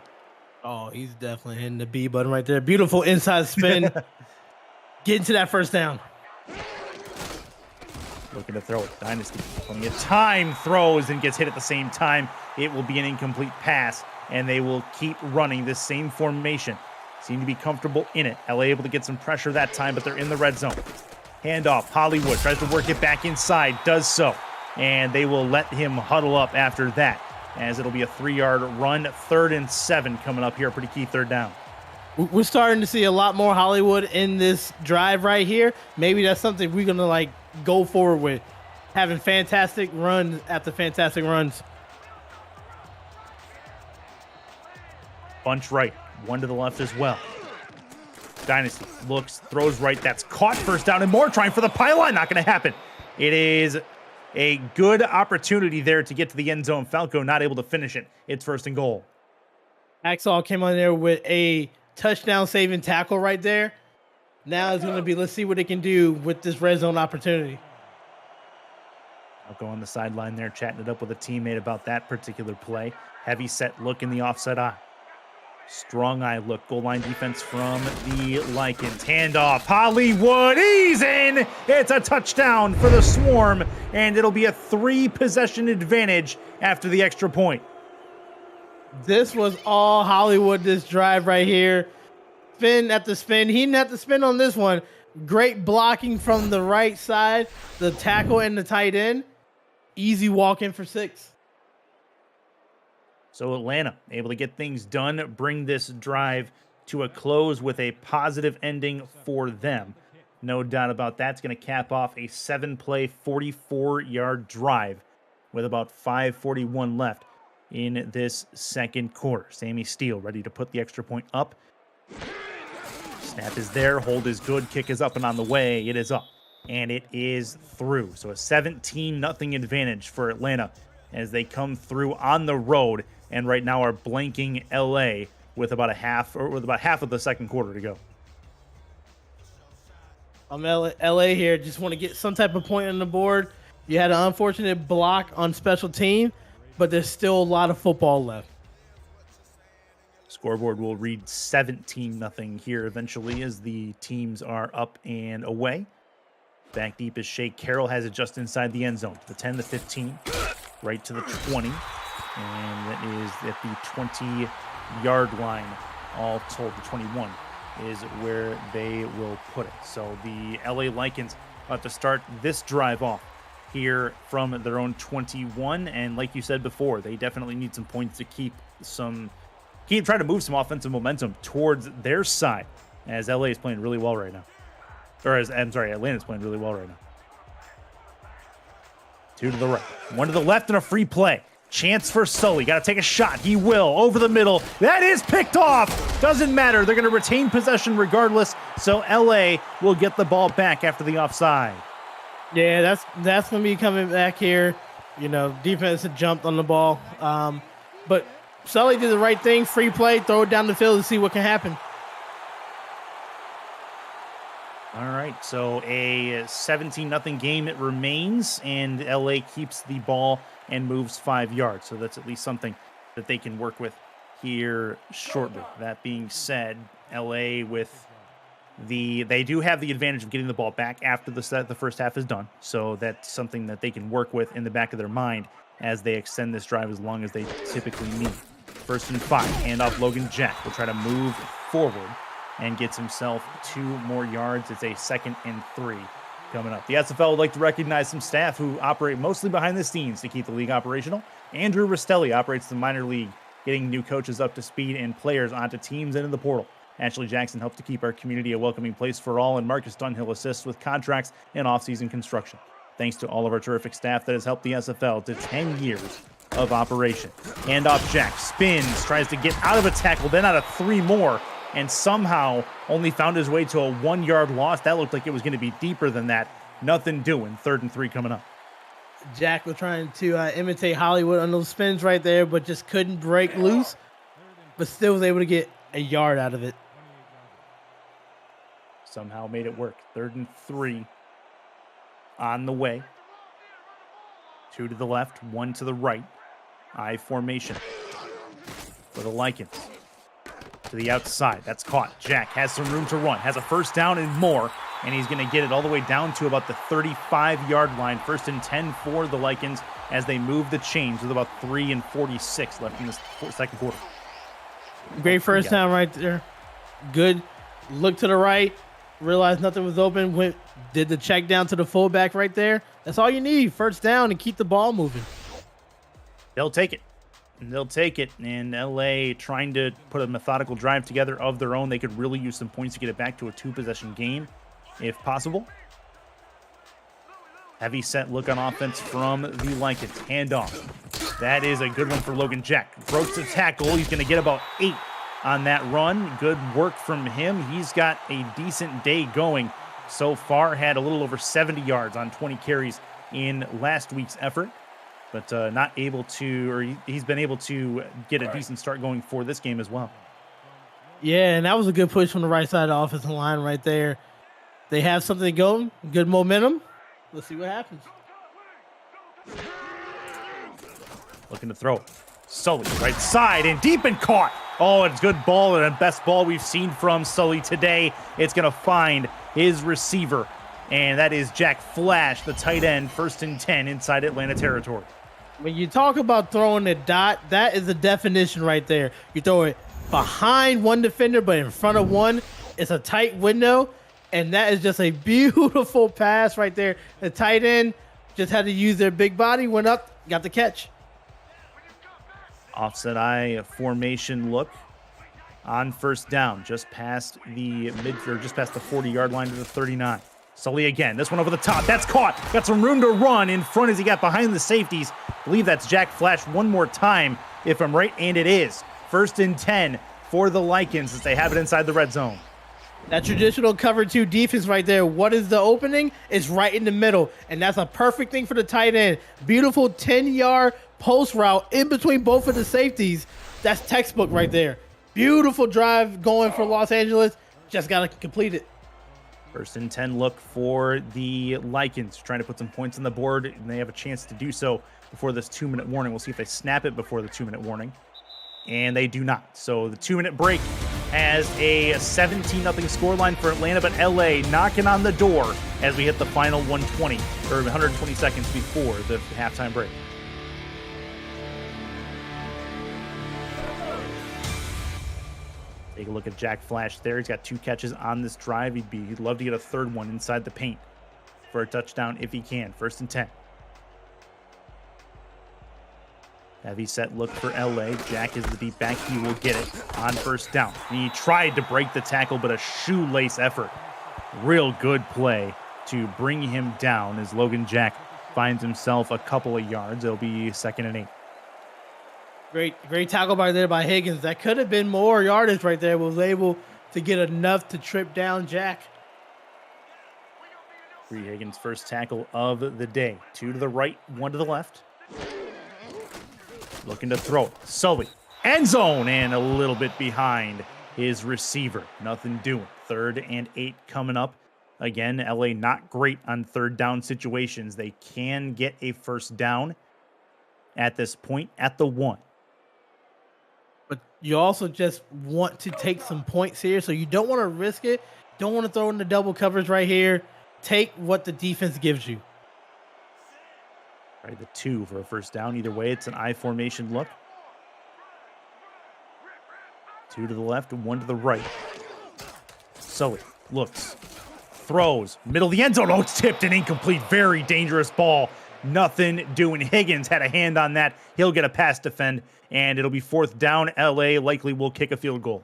Oh, he's definitely hitting the B button right there. Beautiful inside spin. Getting to that first down. Looking to throw it. Dynasty. Plenty of time, throws and gets hit at the same time. It will be an incomplete pass, and they will keep running this same formation. Seem to be comfortable in it. LA able to get some pressure that time, but they're in the red zone. Handoff. Hollywood tries to work it back inside. Does so. And they will let him huddle up after that, as it'll be a 3-yard run. 3rd and 7 coming up here. Pretty key third down. We're starting to see a lot more Hollywood in this drive right here. Maybe that's something we're going to go forward with. Having fantastic runs after fantastic runs. Bunch right. One to the left as well. Dynasty looks, throws right. That's caught. First down and more. Trying for the pylon. Not going to happen. It is a good opportunity there to get to the end zone. Falco not able to finish it. It's 1st and goal. Axel came on there with a touchdown saving tackle right there. Now it's going to be, let's see what they can do with this red zone opportunity. I'll go on the sideline there, chatting it up with a teammate about that particular play. Heavy set look in the offset eye. Strong eye look. Goal line defense from the Lycans. Handoff. Hollywood. He's in. It's a touchdown for the Swarm, and it'll be a 3-possession advantage after the extra point. This was all Hollywood, this drive right here. Spin at the spin. He didn't have to spin on this one. Great blocking from the right side. The tackle and the tight end. Easy walk in for 6. So Atlanta able to get things done, bring this drive to a close with a positive ending for them. No doubt about that. It's going to cap off a 7-play, 44-yard drive with about 5:41 left in this second quarter. Sammy Steele ready to put the extra point up. Snap is there. Hold is good. Kick is up and on the way. It is up. And it is through. So a 17-0 advantage for Atlanta as they come through on the road and right now are blanking LA with about half of the second quarter to go. I'm LA here. Just want to get some type of point on the board. You had an unfortunate block on special team, but there's still a lot of football left. Scoreboard will read 17-0 here eventually as the teams are up and away. Back deep as Shea Carroll has it just inside the end zone. The 10, the 15, right to the 20. And that is at the 20-yard line. All told, the 21 is where they will put it. So the LA Lycans have to start this drive off here from their own 21. And like you said before, they definitely need some points to try to move some offensive momentum towards their side, as LA is playing really well right now. Atlanta's playing really well right now. 2 to the right, 1 to the left, and a free play. Chance for Sully. Got to take a shot. He will. Over the middle. That is picked off. Doesn't matter. They're going to retain possession regardless. So LA will get the ball back after the offside. Yeah, that's going to be coming back here. Defense had jumped on the ball. But Sully did the right thing. Free play. Throw it down the field and see what can happen. All right, so a 17-0 game it remains, and LA keeps the ball and moves 5 yards. So that's at least something that they can work with here shortly. That being said, LA they do have the advantage of getting the ball back after the first half is done. So that's something that they can work with in the back of their mind as they extend this drive as long as they typically need. 1st and 5, handoff Logan Jack will try to move forward and gets himself 2 more yards. It's a 2nd and 3 coming up. The SFL would like to recognize some staff who operate mostly behind the scenes to keep the league operational. Andrew Rastelli operates the minor league, getting new coaches up to speed and players onto teams and in the portal. Ashley Jackson helps to keep our community a welcoming place for all, and Marcus Dunhill assists with contracts and off-season construction. Thanks to all of our terrific staff that has helped the SFL to 10 years of operation. Handoff, Jack spins, tries to get out of a tackle, then out of 3 more, and somehow only found his way to a 1-yard loss. That looked like it was going to be deeper than that. Nothing doing. 3rd and 3 coming up. Jack was trying to imitate Hollywood on those spins right there, but just couldn't break loose, but still was able to get a yard out of it. Somehow made it work. 3rd and 3 on the way. 2 to the left, 1 to the right. I formation for the Lycans. To the outside. That's caught. Jack has some room to run. Has a first down and more. And he's going to get it all the way down to about the 35-yard line. 1st and 10 for the Lycans as they move the chains with about 3 and 46 left in the second quarter. Great first down right there. Good. Look to the right. Realized nothing was open. Did the check down to the fullback right there. That's all you need. First down and keep the ball moving. They'll take it. They'll take it. And LA trying to put a methodical drive together of their own. They could really use some points to get it back to a 2-possession game if possible. Heavy set look on offense from the Lycans. Handoff. That is a good one for Logan Jack. Broke the tackle. He's going to get about 8 on that run. Good work from him. He's got a decent day going so far. Had a little over 70 yards on 20 carries in last week's effort, but not able to, or he's been able to get a decent start going for this game as well. Yeah, and that was a good push from the right side of the offensive line right there. They have something going, good momentum. Let's see what happens. Looking to throw. Sully, right side, and deep and caught. Oh, it's good ball, and the best ball we've seen from Sully today. It's going to find his receiver, and that is Jack Flash, the tight end, 1st and 10 inside Atlanta territory. When you talk about throwing a dot, that is the definition right there. You throw it behind one defender, but in front of one. It's a tight window, and that is just a beautiful pass right there. The tight end just had to use their big body, went up, got the catch. Offset eye formation look on first down, just past the 40-yard line to the 39. Sully again, this one over the top, that's caught. Got some room to run in front as he got behind the safeties. I believe that's Jack Flash one more time, if I'm right, and it is. 1st and 10 for the Lycans as they have it inside the red zone. That traditional cover 2 defense right there. What is the opening? It's right in the middle, and that's a perfect thing for the tight end. Beautiful 10-yard post route in between both of the safeties. That's textbook right there. Beautiful drive going for Los Angeles. Just got to complete it. 1st and 10 look for the Lycans, trying to put some points on the board, and they have a chance to do so before this 2-minute warning. We'll see if they snap it before the 2-minute warning. And they do not. So the 2-minute break has a 17-0 scoreline for Atlanta, but LA knocking on the door as we hit the final 120 seconds before the halftime break. Take a look at Jack Flash there. He's got 2 catches on this drive. He'd love to get a 3rd one inside the paint for a touchdown if he can. 1st and 10. Heavy set look for LA. Jack is the deep back. He will get it on first down. He tried to break the tackle, but a shoelace effort. Real good play to bring him down as Logan Jack finds himself a couple of yards. It'll be 2nd and 8. Great tackle by Higgins. That could have been more yardage right there. Was able to get enough to trip down Jack. Bree Higgins' first tackle of the day. 2 to the right, 1 to the left. Looking to throw it. Sully. End zone, and a little bit behind his receiver. Nothing doing. 3rd and 8 coming up. Again, LA not great on 3rd down situations. They can get a first down at this point at the 1. But you also just want to take some points here, so you don't want to risk it. Don't want to throw in the double coverage right here. Take what the defense gives you. Right, the 2 for a first down. Either way, it's an I formation look. 2 to the left and 1 to the right. Sully looks, throws. Middle of the end zone. Oh, it's tipped and incomplete. Very dangerous ball. Nothing doing. Higgins had a hand on that. He'll get a pass defend, and it'll be 4th down. LA likely will kick a field goal.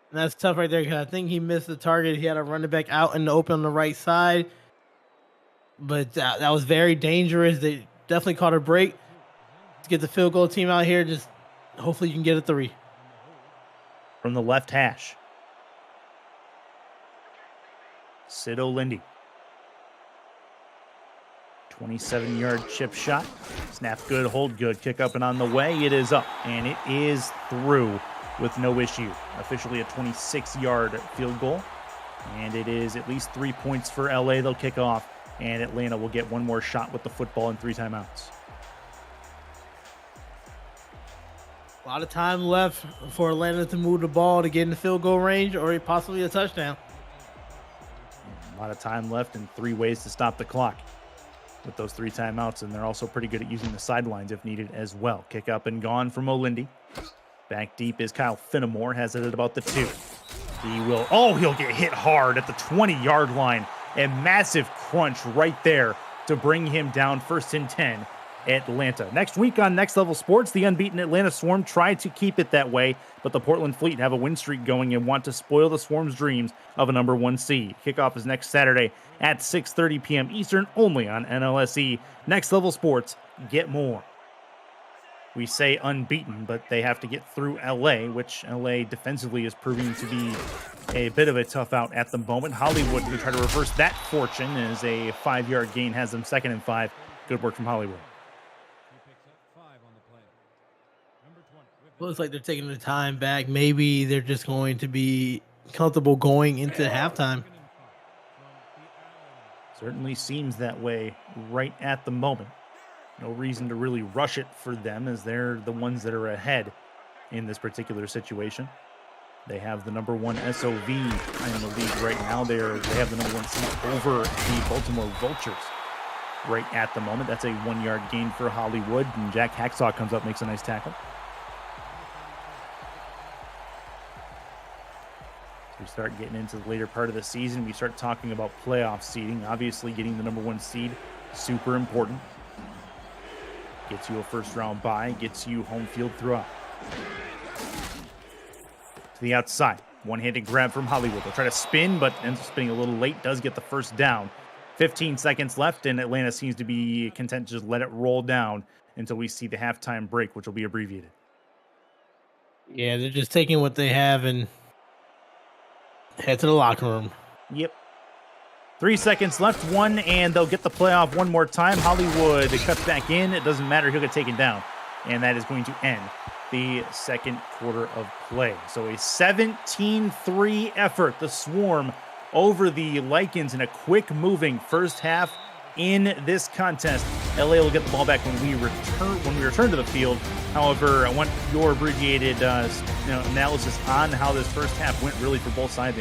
And that's tough right there because I think he missed the target. He had a running back out in the open on the right side. But that was very dangerous. They definitely caught a break to get the field goal team out here. Just hopefully you can get a 3. From the left hash. Sid O'Lindy. 27-yard chip shot. Snap good, hold good. Kick up and on the way. It is up, and it is through with no issue. Officially a 26-yard field goal. And it is at least 3 points for LA. They'll kick off, and Atlanta will get one more shot with the football and 3 timeouts. A lot of time left for Atlanta to move the ball to get in the field goal range or possibly a touchdown. A lot of time left and 3 ways to stop the clock with those 3 timeouts, and they're also pretty good at using the sidelines if needed as well. Kick up and gone from O'Lindy. Back deep is Kyle Finnemore, has it at about the 2. He'll get hit hard at the 20-yard line. A massive crunch right there to bring him down. 1st and 10, Atlanta. Next week on Next Level Sports, the unbeaten Atlanta Swarm tried to keep it that way, but the Portland Fleet have a win streak going and want to spoil the Swarm's dreams of a number 1 seed. Kickoff is next Saturday at 6:30 p.m. Eastern, only on NLSE. Next Level Sports, get more. We say unbeaten, but they have to get through LA, which LA defensively is proving to be a bit of a tough out at the moment. Hollywood will try to reverse that fortune as a 5-yard gain has them 2nd and 5. Good work from Hollywood. Looks like they're taking the time back. Maybe they're just going to be comfortable going into halftime. Certainly seems that way right at the moment. No reason to really rush it for them as they're the ones that are ahead in this particular situation. They have the number 1 SOV in the league right now. They have the number 1 seed over the Baltimore Vultures right at the moment. That's a 1-yard gain for Hollywood, and Jack Hacksaw comes up, makes a nice tackle. We start getting into the later part of the season. We start talking about playoff seeding. Obviously, getting the number 1 seed, super important. Gets you a 1st-round bye, gets you home field throughout. To the outside, one-handed grab from Hollywood. They'll try to spin, but ends up spinning a little late. Does get the 1st down. 15 seconds left, and Atlanta seems to be content to just let it roll down until we see the halftime break, which will be abbreviated. Yeah, they're just taking what they have and head to the locker room. Yep. 3 seconds left, 1, and they'll get the playoff one more time. Hollywood cuts back in. It doesn't matter. He'll get taken down. And that is going to end the 2nd quarter of play. So a 17-3 effort. The Swarm over the Lycans in a quick-moving first half in this contest. LA will get the ball back when we return to the field. However, I want your abbreviated analysis on how this first half went really for both sides.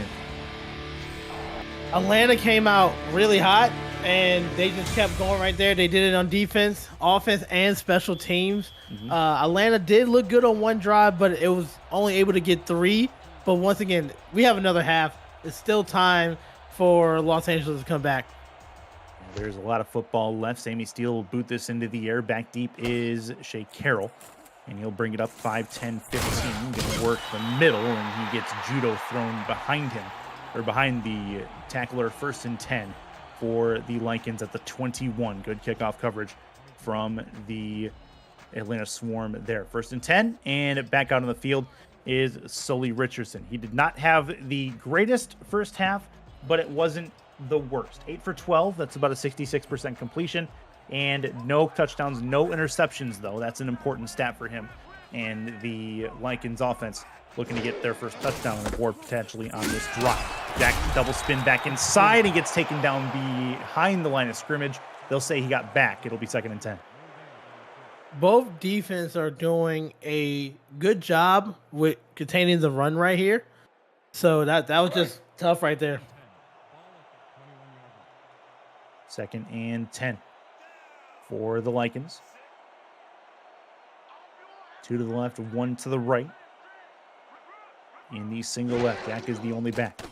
Atlanta came out really hot, and they just kept going right there. They did it on defense, offense, and special teams. Atlanta did look good on one drive, but it was only able to get 3. But once again, we have another half. It's still time for Los Angeles to come back. There's a lot of football left. Sammy Steele will boot this into the air. Back deep is Shea Carroll, and he'll bring it up 5, 10, 15. Going to work the middle, and he gets judo thrown behind him, or behind the tackler. 1st and 10 for the Lycans at the 21. Good kickoff coverage from the Atlanta Swarm there. 1st and 10, and back out on the field is Sully Richardson. He did not have the greatest first half, but it wasn't the worst. 8 for 12. That's about a 66% completion, and no touchdowns, no interceptions, though. That's an important stat for him. And the Lycans offense looking to get their first touchdown on the board potentially on this drive. Jack double spin back inside and gets taken down behind the line of scrimmage. They'll say he got back. It'll be 2nd and 10. Both defense are doing a good job with containing the run right here. So that was just tough right there. 2nd and 10 for the Lycans. 2 to the left, 1 to the right. In the single left, Jack is the only back.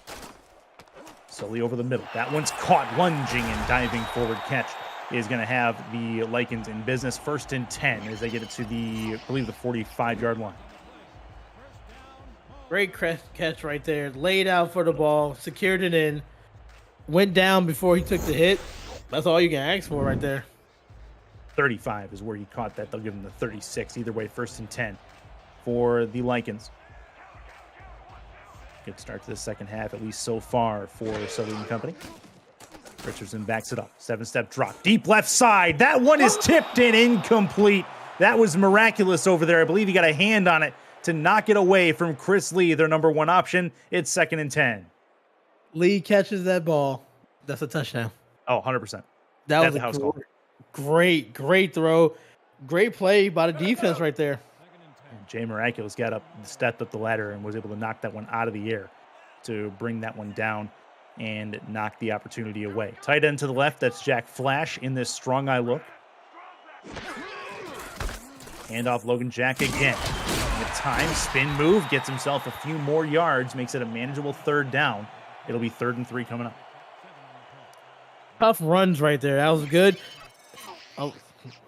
Sully over the middle. That one's caught. Lunging and diving forward catch is going to have the Lycans in business. 1st and 10 as they get it to the, I believe, the 45-yard line. Great catch right there. Laid out for the ball, secured it in, went down before he took the hit. That's all you can ask for right there. 35 is where he caught that. They'll give him the 36. Either way, 1st and 10 for the Lycans. Good start to the second half, at least so far for Southern Company. Richardson backs it up. 7-step drop. Deep left side. That one is tipped in, incomplete. That was miraculous over there. I believe he got a hand on it to knock it away from Chris Lee, their number 1 option. It's 2nd and 10. Lee catches that ball. That's a touchdown. Oh, 100%. That was a house call. Great throw. Great play by the defense right there. Jay Miraculous stepped up the ladder and was able to knock that one out of the air to bring that one down and knock the opportunity away. Tight end to the left, that's Jack Flash in this strong eye look. Hand off Logan Jack again. With time, spin move, gets himself a few more yards, makes it a manageable 3rd down. It'll be 3rd and 3 coming up. Tough runs right there. That was good.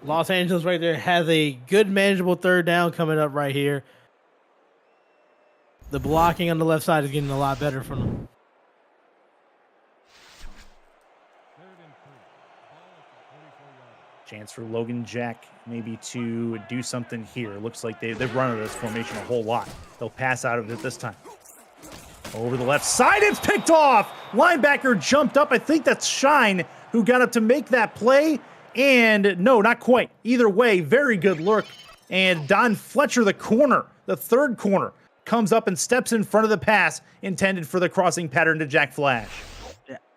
Los Angeles right there has a good manageable 3rd down coming up right here. The blocking on the left side is getting a lot better from them. Chance for Logan Jack maybe to do something here. Looks like they've run out of this formation a whole lot. They'll pass out of it this time. Over the left side, it's picked off. Linebacker jumped up. I think that's Shine who got up to make that play. And no, not quite. Either way, very good look. And Don Fletcher, the corner, the 3rd corner, comes up and steps in front of the pass intended for the crossing pattern to Jack Flash.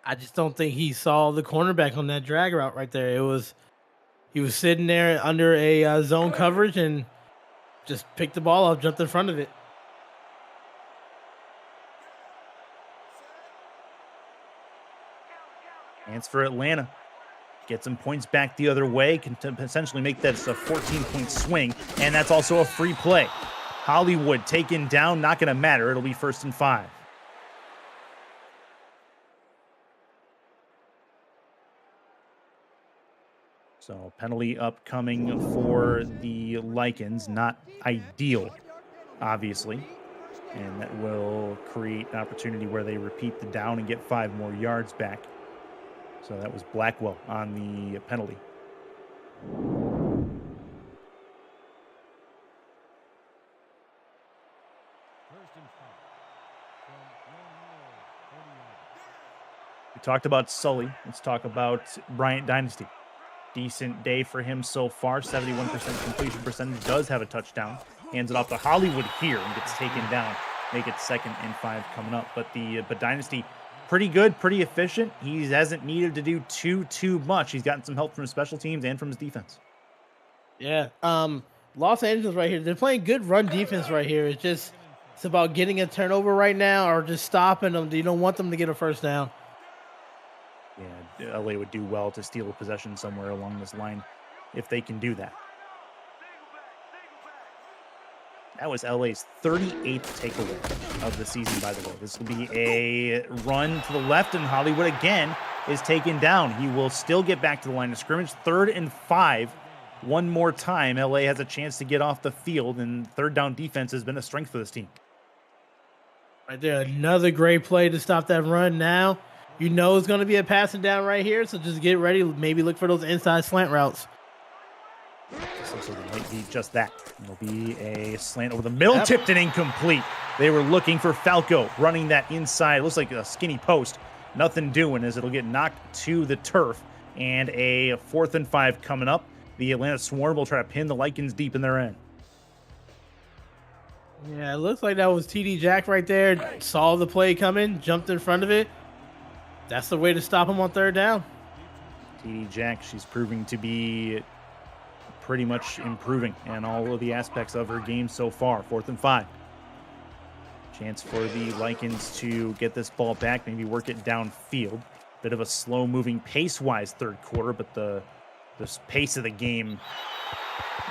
I just don't think he saw the cornerback on that drag route right there. He was sitting there under a zone coverage and just picked the ball up, jumped in front of it. Chance for Atlanta. Get some points back the other way, can essentially make that a 14-point swing, and that's also a free play. Hollywood taken down, not going to matter. It'll be 1st and 5. So penalty upcoming for the Lycans, not ideal, obviously, and that will create an opportunity where they repeat the down and get 5 more yards back. So that was Blackwell on the penalty. We talked about Sully. Let's talk about Bryant Dynasty. Decent day for him so far. 71% completion percentage. Does have a touchdown. Hands it off to Hollywood here and gets taken down. Make it 2nd and 5 coming up. But Dynasty, pretty good, pretty efficient. He hasn't needed to do too much. He's gotten some help from his special teams and from his defense. Yeah. Los Angeles right here, they're playing good run defense right here. It's about getting a turnover right now or just stopping them. You don't want them to get a 1st down. Yeah, LA would do well to steal a possession somewhere along this line if they can do that. That was LA's 38th takeaway of the season, by the way. This will be a run to the left, and Hollywood again is taken down. He will still get back to the line of scrimmage. 3rd and 5. One more time, LA has a chance to get off the field, and 3rd down defense has been a strength for this team. Right there, another great play to stop that run now. You know it's going to be a passing down right here, so just get ready. Maybe look for those inside slant routes. So it might be just that. It'll be a slant over the middle, tipped and incomplete. They were looking for Falco running that inside. Looks like a skinny post. Nothing doing as it'll get knocked to the turf. And a 4th and 5 coming up. The Atlanta Swarm will try to pin the Lycans deep in their end. Yeah, it looks like that was TD Jack right there. Saw the play coming, jumped in front of it. That's the way to stop him on 3rd down. TD Jack, she's proving to be pretty much improving in all of the aspects of her game so far. 4th and 5. Chance for the Lycans to get this ball back, maybe work it downfield. Bit of a slow-moving pace-wise 3rd quarter, but the pace of the game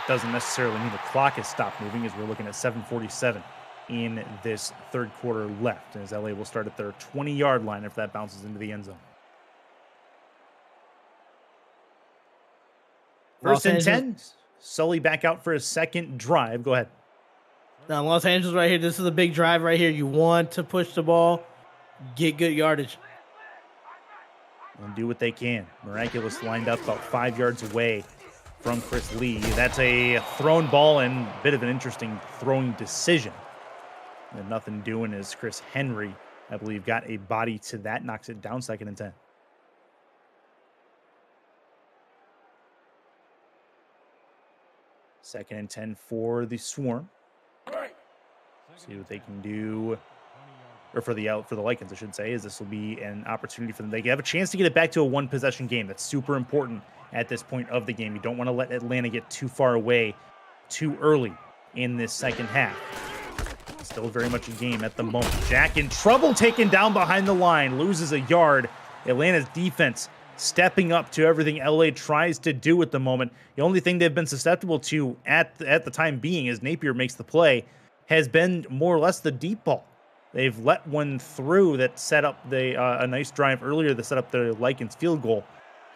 doesn't necessarily mean the clock has stopped moving as we're looking at 7:47 in this third quarter left, as LA will start at their 20-yard line if that bounces into the end zone. First and 10. Sully back out for his second drive. Go ahead. Now, Los Angeles right here, this is a big drive right here. You want to push the ball, get good yardage. And do what they can. Miraculous lined up about 5 yards away from Chris Lee. That's a thrown ball and a bit of an interesting throwing decision. And nothing doing as Chris Henry, I believe, got a body to that, knocks it down, 2nd and 10. Second and 10 for the Swarm. See what they can do, or for the Lycans, I should say, is this will be an opportunity for them. They have a chance to get it back to a one-possession game. That's super important at this point of the game. You don't want to let Atlanta get too far away too early in this second half. Still very much a game at the moment. Jack in trouble, taken down behind the line, loses a yard. Atlanta's defense stepping up to everything LA tries to do at the moment. The only thing they've been susceptible to at the time being, as Napier makes the play, has been more or less the deep ball. They've let one through that set up a nice drive earlier that set up the Lycans field goal,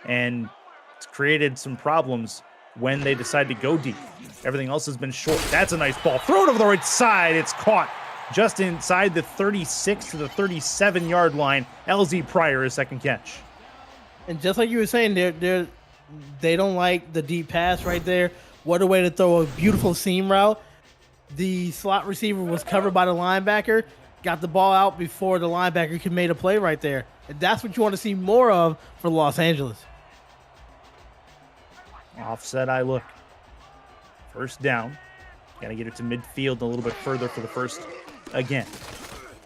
and it's created some problems when they decide to go deep. Everything else has been short. That's a nice ball. Thrown over the right side. It's caught just inside the 36 to the 37-yard line. LZ Pryor, his second catch. And just like you were saying, they don't like the deep pass right there. What a way to throw a beautiful seam route. The slot receiver was covered by the linebacker, got the ball out before the linebacker could make a play right there. And that's what you want to see more of for Los Angeles. Offset eye look. First down. Got to get it to midfield a little bit further for the first again.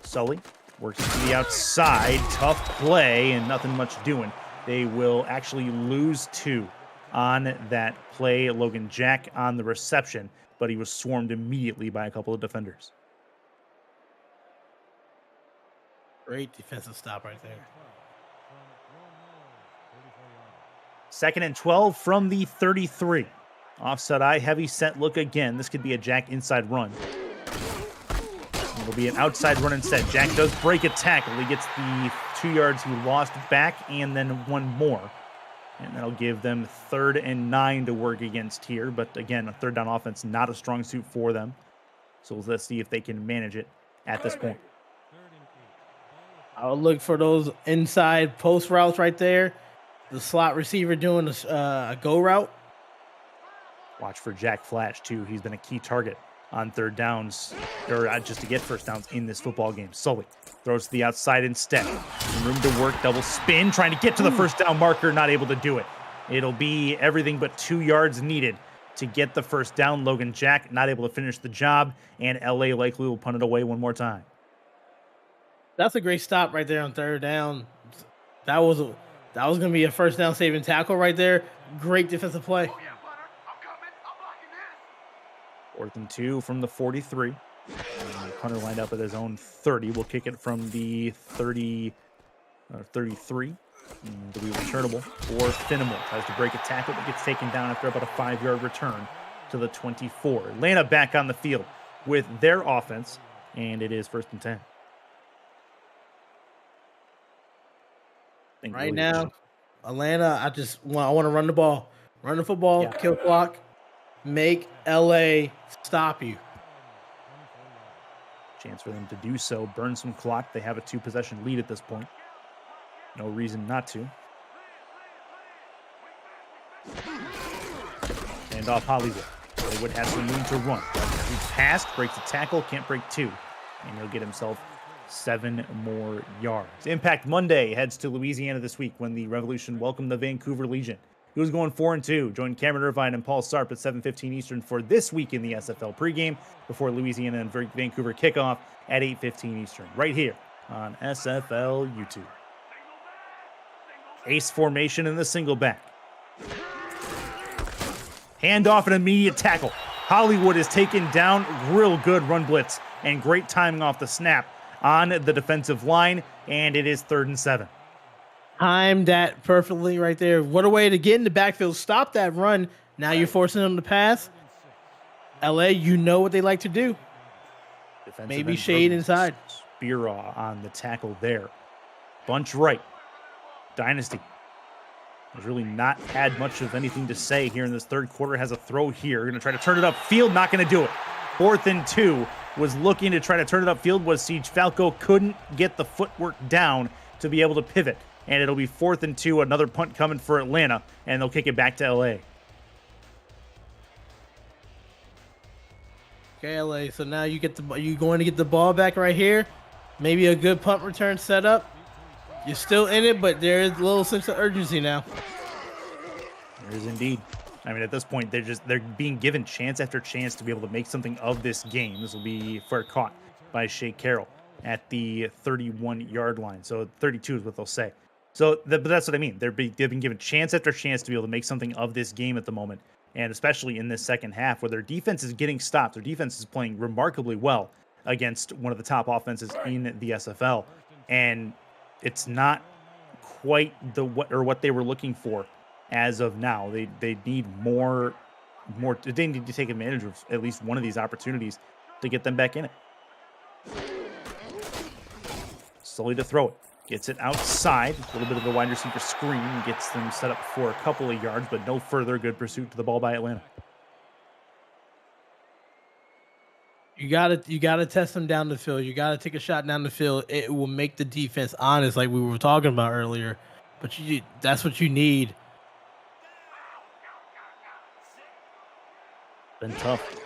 Sully works to the outside. Tough play and nothing much doing. They will actually lose 2 on that play. Logan Jack on the reception, but he was swarmed immediately by a couple of defenders. Great defensive stop right there. 2nd and 12 from the 33. Offset eye, heavy set look again. This could be a Jack inside run. It'll be an outside run instead. Jack does break a tackle. He gets the 2 yards he lost back and then 1 more. And that'll give them 3rd and 9 to work against here. But again, a third down offense, not a strong suit for them. So let's see if they can manage it at this point. I'll look for those inside post routes right there. The slot receiver doing a go route. Watch for Jack Flash, too. He's been a key target on third downs, or just to get first downs in this football game. Sully throws to the outside instead. Room to work, double spin, trying to get to the first down marker, not able to do it. It'll be everything but 2 yards needed to get the first down. Logan Jack not able to finish the job, and LA likely will punt it away one more time. That's a great stop right there on third down. That was going to be a first down saving tackle right there. Great defensive play. 4th and 2 from the 43. And the punter lined up at his own 30. We'll kick it from the 33. And it'll be returnable for Finnemore. Tries to break a tackle, but gets taken down after about a 5-yard return to the 24. Atlanta back on the field with their offense, and it is 1st and 10. Right now, Atlanta, I want to run the ball. Run the football, kill clock, make LA stop you. Chance for them to do so. Burn some clock. They have a 2-possession lead at this point. No reason not to. And off Hollywood. Hollywood has some room to run. He passed, breaks a tackle, can't break 2. And he'll get himself 7 more yards. Impact Monday heads to Louisiana this week when the Revolution welcome the Vancouver Legion. He was going 4-2. Join Cameron Irvine and Paul Sarp at 7:15 Eastern for this week in the SFL pregame before Louisiana and Vancouver kickoff at 8:15 Eastern, right here on SFL YouTube. Ace formation in the single back. Handoff and immediate tackle. Hollywood is taken down. Real good run blitz and great timing off the snap on the defensive line, and it is 3rd and 7. Timed that perfectly right there. What a way to get in the backfield, stop that run. Now you're forcing them to pass. LA, you know what they like to do. Defensive Maybe end shade Bergman. inside. Spearaw on the tackle there. Bunch right. Dynasty has really not had much of anything to say here in this third quarter. Has a throw here. Going to try to turn it upfield. Not going to do it. 4th and 2. Was looking to try to turn it upfield. Was Siege Falco. Couldn't get the footwork down to be able to pivot. And it'll be 4th and 2. Another punt coming for Atlanta. And they'll kick it back to LA. Okay, LA. So now you going to get the ball back right here. Maybe a good punt return setup. You're still in it, but there is a little sense of urgency now. There is indeed. I mean, at this point, they're being given chance after chance to be able to make something of this game. This will be fair caught by Shea Carroll at the 31-yard line. So 32 is what they'll say. So but that's what I mean. They've been given chance after chance to be able to make something of this game at the moment. And especially in this second half where their defense is getting stopped. Their defense is playing remarkably well against one of the top offenses in the SFL. And it's not quite what they were looking for as of now. They need more. They need to take advantage of at least one of these opportunities to get them back in it. Slowly to throw it. Gets it outside. A little bit of a wide receiver screen. Gets them set up for a couple of yards, but no further. Good pursuit to the ball by Atlanta. You gotta test them down the field. You gotta take a shot down the field. It will make the defense honest, like we were talking about earlier. But that's what you need. Been tough.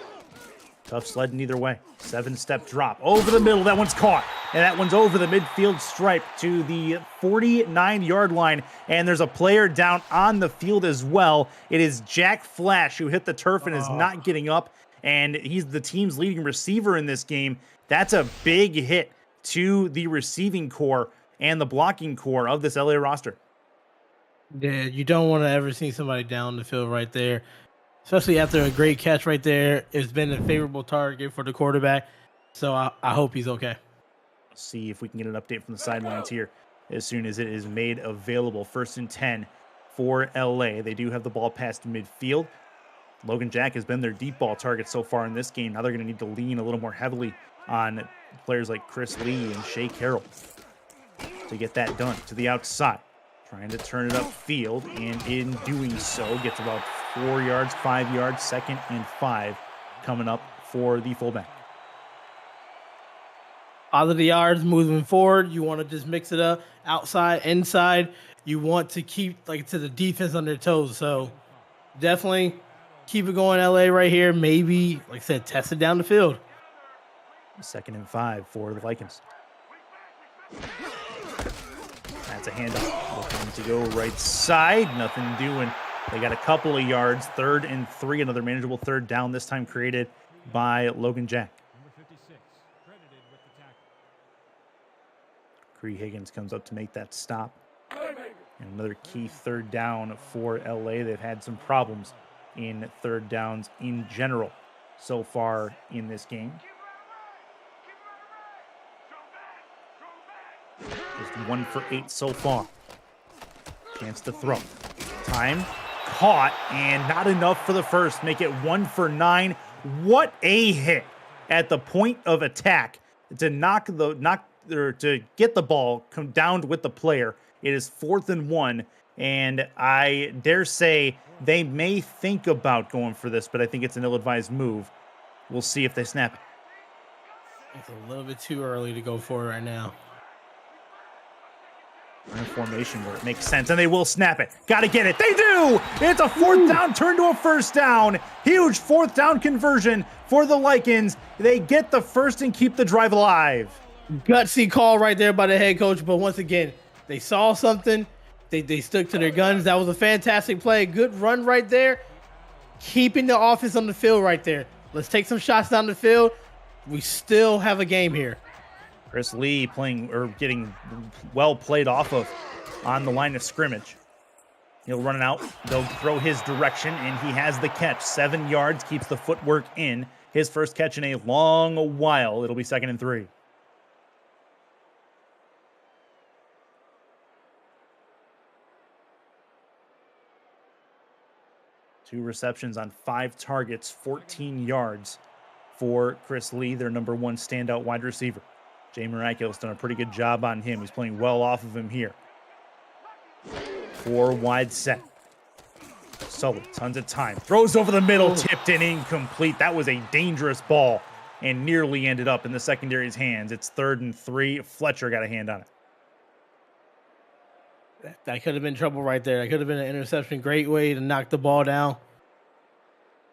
Tough sledding either way. 7-step drop over the middle. That one's caught. And that one's over the midfield stripe to the 49-yard line. And there's a player down on the field as well. It is Jack Flash who hit the turf and is not getting up. And he's the team's leading receiver in this game. That's a big hit to the receiving core and the blocking core of this LA roster. Yeah, you don't want to ever see somebody down the field right there, especially after a great catch right there. It's been a favorable target for the quarterback, so I hope he's okay. See if we can get an update from the sidelines here as soon as it is made available. 1st and 10 for LA. They do have the ball past midfield. Logan Jack has been their deep ball target so far in this game. Now they're going to need to lean a little more heavily on players like Chris Lee and Shea Carroll to get that done. To the outside, trying to turn it upfield, and in doing so, gets about 4 yards, 5 yards, 2nd and 5 coming up for the fullback. Out of the yards moving forward, you want to just mix it up. Outside, inside, you want to keep to the defense on their toes. So definitely keep it going, LA, right here. Maybe, like I said, test it down the field. 2nd and 5 for the Vikings. That's a handoff. Looking to go right side. Nothing doing. They got a couple of yards. 3rd and 3. Another manageable 3rd down, this time created by Logan Jack. Cree Higgins comes up to make that stop. And another key 3rd down for LA. They've had some problems in 3rd downs in general so far in this game. Just 1 for 8 so far. Chance to throw. Time caught, and not enough for the first. Make it 1 for 9. What a hit at the point of attack to get the ball come down with the player. It is 4th and 1, and I dare say they may think about going for this, but I think it's an ill-advised move. We'll see if they snap it. It's a little bit too early to go for it right now. In a formation where it makes sense, and they will snap it. Got to get it. They do! It's a 4th down, turned to a 1st down. Huge 4th down conversion for the Lycans. They get the first and keep the drive alive. Gutsy call right there by the head coach, but once again, they saw something. They stuck to their guns. That was a fantastic play. Good run right there. Keeping the offense on the field right there. Let's take some shots down the field. We still have a game here. Chris Lee getting well played off of on the line of scrimmage. He'll run it out. They'll throw his direction, and he has the catch. 7 yards, keeps the footwork in. His first catch in a long while. It'll be 2nd and 3. Two receptions on 5 targets, 14 yards for Chris Lee, their number 1 standout wide receiver. Jay Miraculous done a pretty good job on him. He's playing well off of him here. 4 wide set. Sully, tons of time. Throws over the middle, tipped and incomplete. That was a dangerous ball and nearly ended up in the secondary's hands. It's 3rd and 3. Fletcher got a hand on it. That could have been trouble right there. That could have been an interception. Great way to knock the ball down.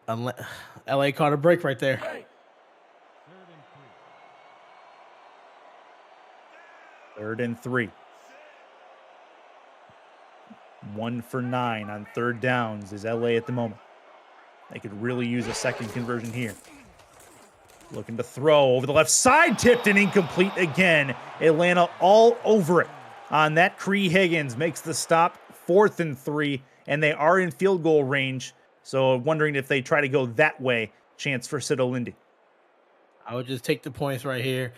LA caught a break right there. Third and 3. 1 for 9 on 3rd downs is LA at the moment. They could really use a second conversion here. Looking to throw over the left side, tipped and incomplete again. Atlanta all over it on that. Cree Higgins makes the stop. 4th and 3, and they are in field goal range. So wondering if they try to go that way. Chance for Sido Lindy. I would just take the points right here.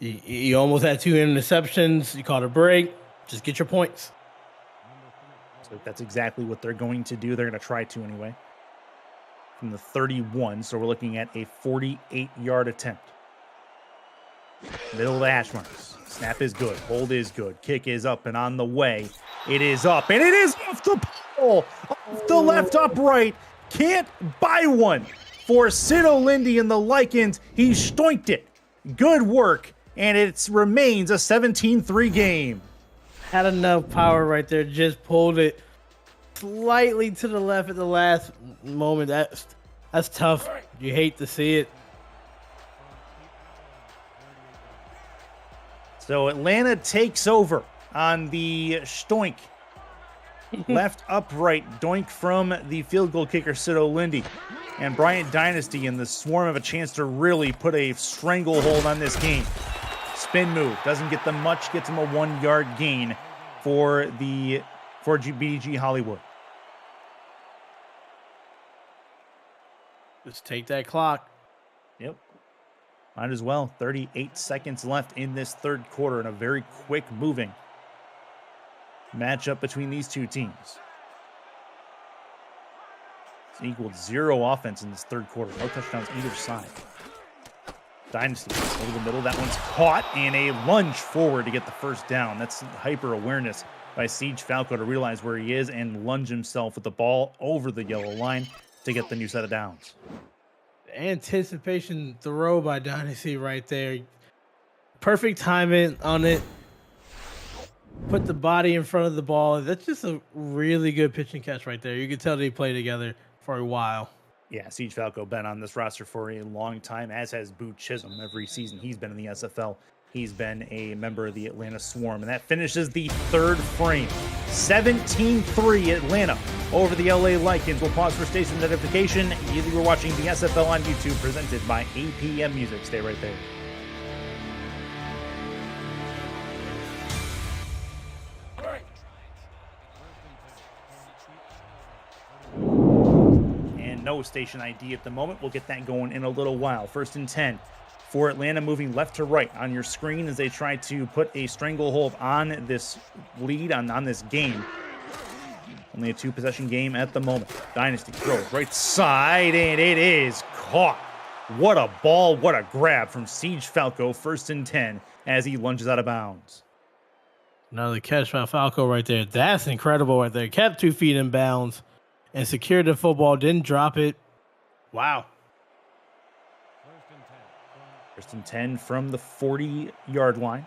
You almost had 2 interceptions. You caught a break. Just get your points. So that's exactly what they're going to do. They're going to try to anyway. From the 31, so we're looking at a 48-yard attempt. Middle of the hash marks. Snap is good. Hold is good. Kick is up and on the way. It is up, and it is off the pole. Off the left upright. Can't buy one for Sido Lindy and the Lycans. He stoinked it. Good work, and it remains a 17-3 game. Had enough power right there. Just pulled it slightly to the left at the last moment. That's tough. You hate to see it. So Atlanta takes over on the stoink. Left upright doink from the field goal kicker, Sido Lindy. And Bryant Dynasty in the swarm have a chance to really put a stranglehold on this game. Spin move. Doesn't get them much. Gets them a 1-yard gain for BDG Hollywood. Just take that clock. Yep. Might as well. 38 seconds left in this 3rd quarter, and a very quick moving matchup between these two teams. It's equaled 0 offense in this 3rd quarter. No touchdowns either side. Dynasty over the middle. That one's caught, and a lunge forward to get the 1st down. That's hyper awareness by Siege Falco to realize where he is and lunge himself with the ball over the yellow line to get the new set of downs. Anticipation throw by Dynasty right there. Perfect timing on it. Put the body in front of the ball. That's just a really good pitch and catch right there. You can tell they play together for a while. Yeah, Siege Falco been on this roster for a long time, as has Boo Chisholm. Every season he's been in the SFL. He's been a member of the Atlanta Swarm, and that finishes the 3rd frame. 17-3 Atlanta over the LA Lycans. We'll pause for station identification. Either you're watching the SFL on YouTube, presented by APM Music. Stay right there. And no station ID at the moment. We'll get that going in a little while. 1st and 10. For Atlanta, moving left to right on your screen as they try to put a stranglehold on this lead, on this game. Only a 2-possession game at the moment. Dynasty throws right side, and it is caught. What a ball, what a grab from Siege Falco. 1st and 10 as he lunges out of bounds. Another catch by Falco right there. That's incredible right there. Kept 2 feet in bounds and secured the football, didn't drop it. Wow. 1st and 10 from the 40-yard line.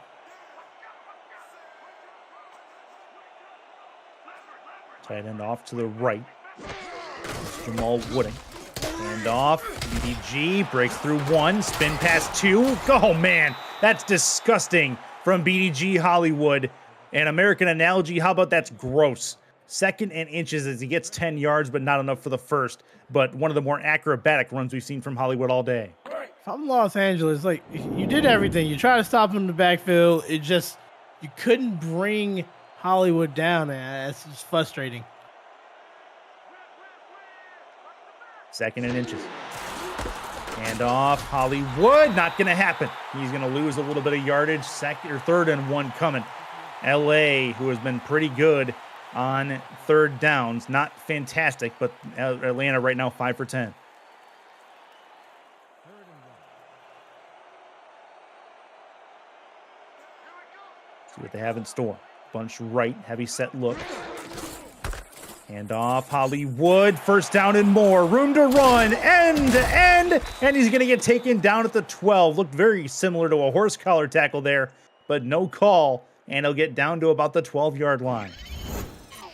Tight end off to the right. It's Jamal Wooding. Hand off. BDG breaks through 1. Spin past 2. Oh, man. That's disgusting from BDG Hollywood. An American analogy. How about that's gross? 2nd and inches as he gets 10 yards, but not enough for the 1st. But one of the more acrobatic runs we've seen from Hollywood all day. From Los Angeles, like, you did everything. You tried to stop him in the backfield. It just, you couldn't bring Hollywood down. It's just frustrating. 2nd and inches. Hand off, Hollywood. Not going to happen. He's going to lose a little bit of yardage. 3rd and 1 coming. LA, who has been pretty good on 3rd downs. Not fantastic, but Atlanta right now 5 for 10. See what they have in store. Bunch right, heavy set look. Hand off, Hollywood, first down and more. Room to run, end to end, and he's gonna get taken down at the 12. Looked very similar to a horse collar tackle there, but no call, and he'll get down to about the 12-yard line.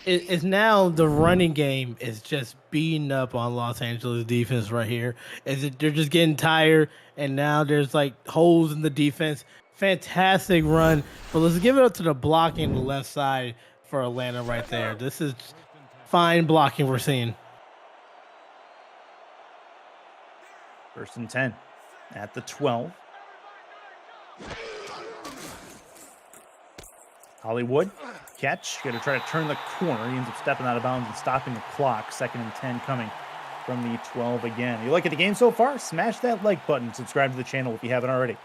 It's now the running game is just beating up on Los Angeles defense right here. They're just getting tired, and now there's like holes in the defense. Fantastic run, but let's give it up to the blocking on the left side for Atlanta right there. This is fine blocking we're seeing. 1st and 10 at the 12. Hollywood, catch. Going to try to turn the corner. He ends up stepping out of bounds and stopping the clock. 2nd and 10 coming from the 12 again. You like the game so far? Smash that like button. Subscribe to the channel if you haven't already.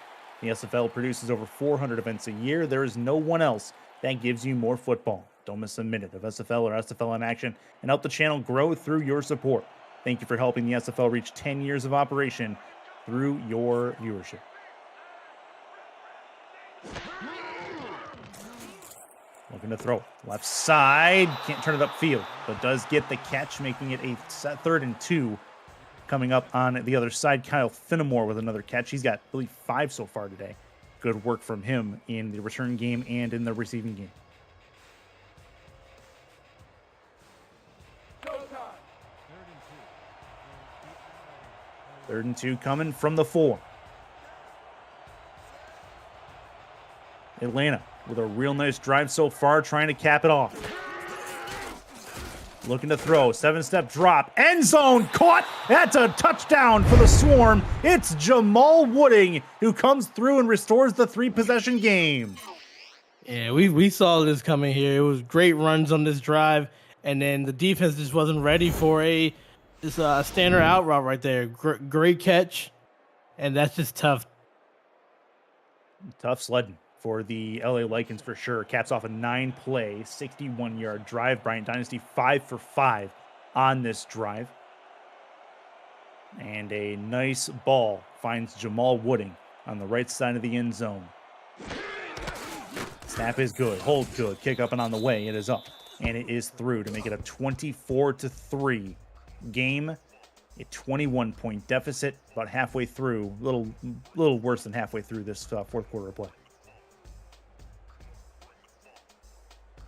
The SFL produces over 400 events a year. There is no one else that gives you more football. Don't miss a minute of SFL or SFL in action and help the channel grow through your support. Thank you for helping the SFL reach 10 years of operation through your viewership. Looking to throw. Left side. Can't turn it upfield, but does get the catch, making it a 3rd and 2. Coming up on the other side, Kyle Finnemore with another catch. He's got, I believe, 5 so far today. Good work from him in the return game and in the receiving game. Third and 2 coming from the 4. Atlanta with a real nice drive so far, trying to cap it off. Looking to throw, 7-step drop, end zone, caught. That's a touchdown for the Swarm. It's Jamal Wooding who comes through and restores the 3-possession game. Yeah, we saw this coming here. It was great runs on this drive, and then the defense just wasn't ready for a standard out route right there. Great catch, and that's just tough. Tough sledding for the LA Lycans for sure. Caps off a 9-play, 61-yard drive. Bryant Dynasty 5 for 5 on this drive. And a nice ball finds Jamal Wooding on the right side of the end zone. Snap is good, hold good, kick up and on the way. It is up, and it is through to make it a 24-3 game. A 21-point deficit, about halfway through, a little worse than halfway through this 4th quarter of play.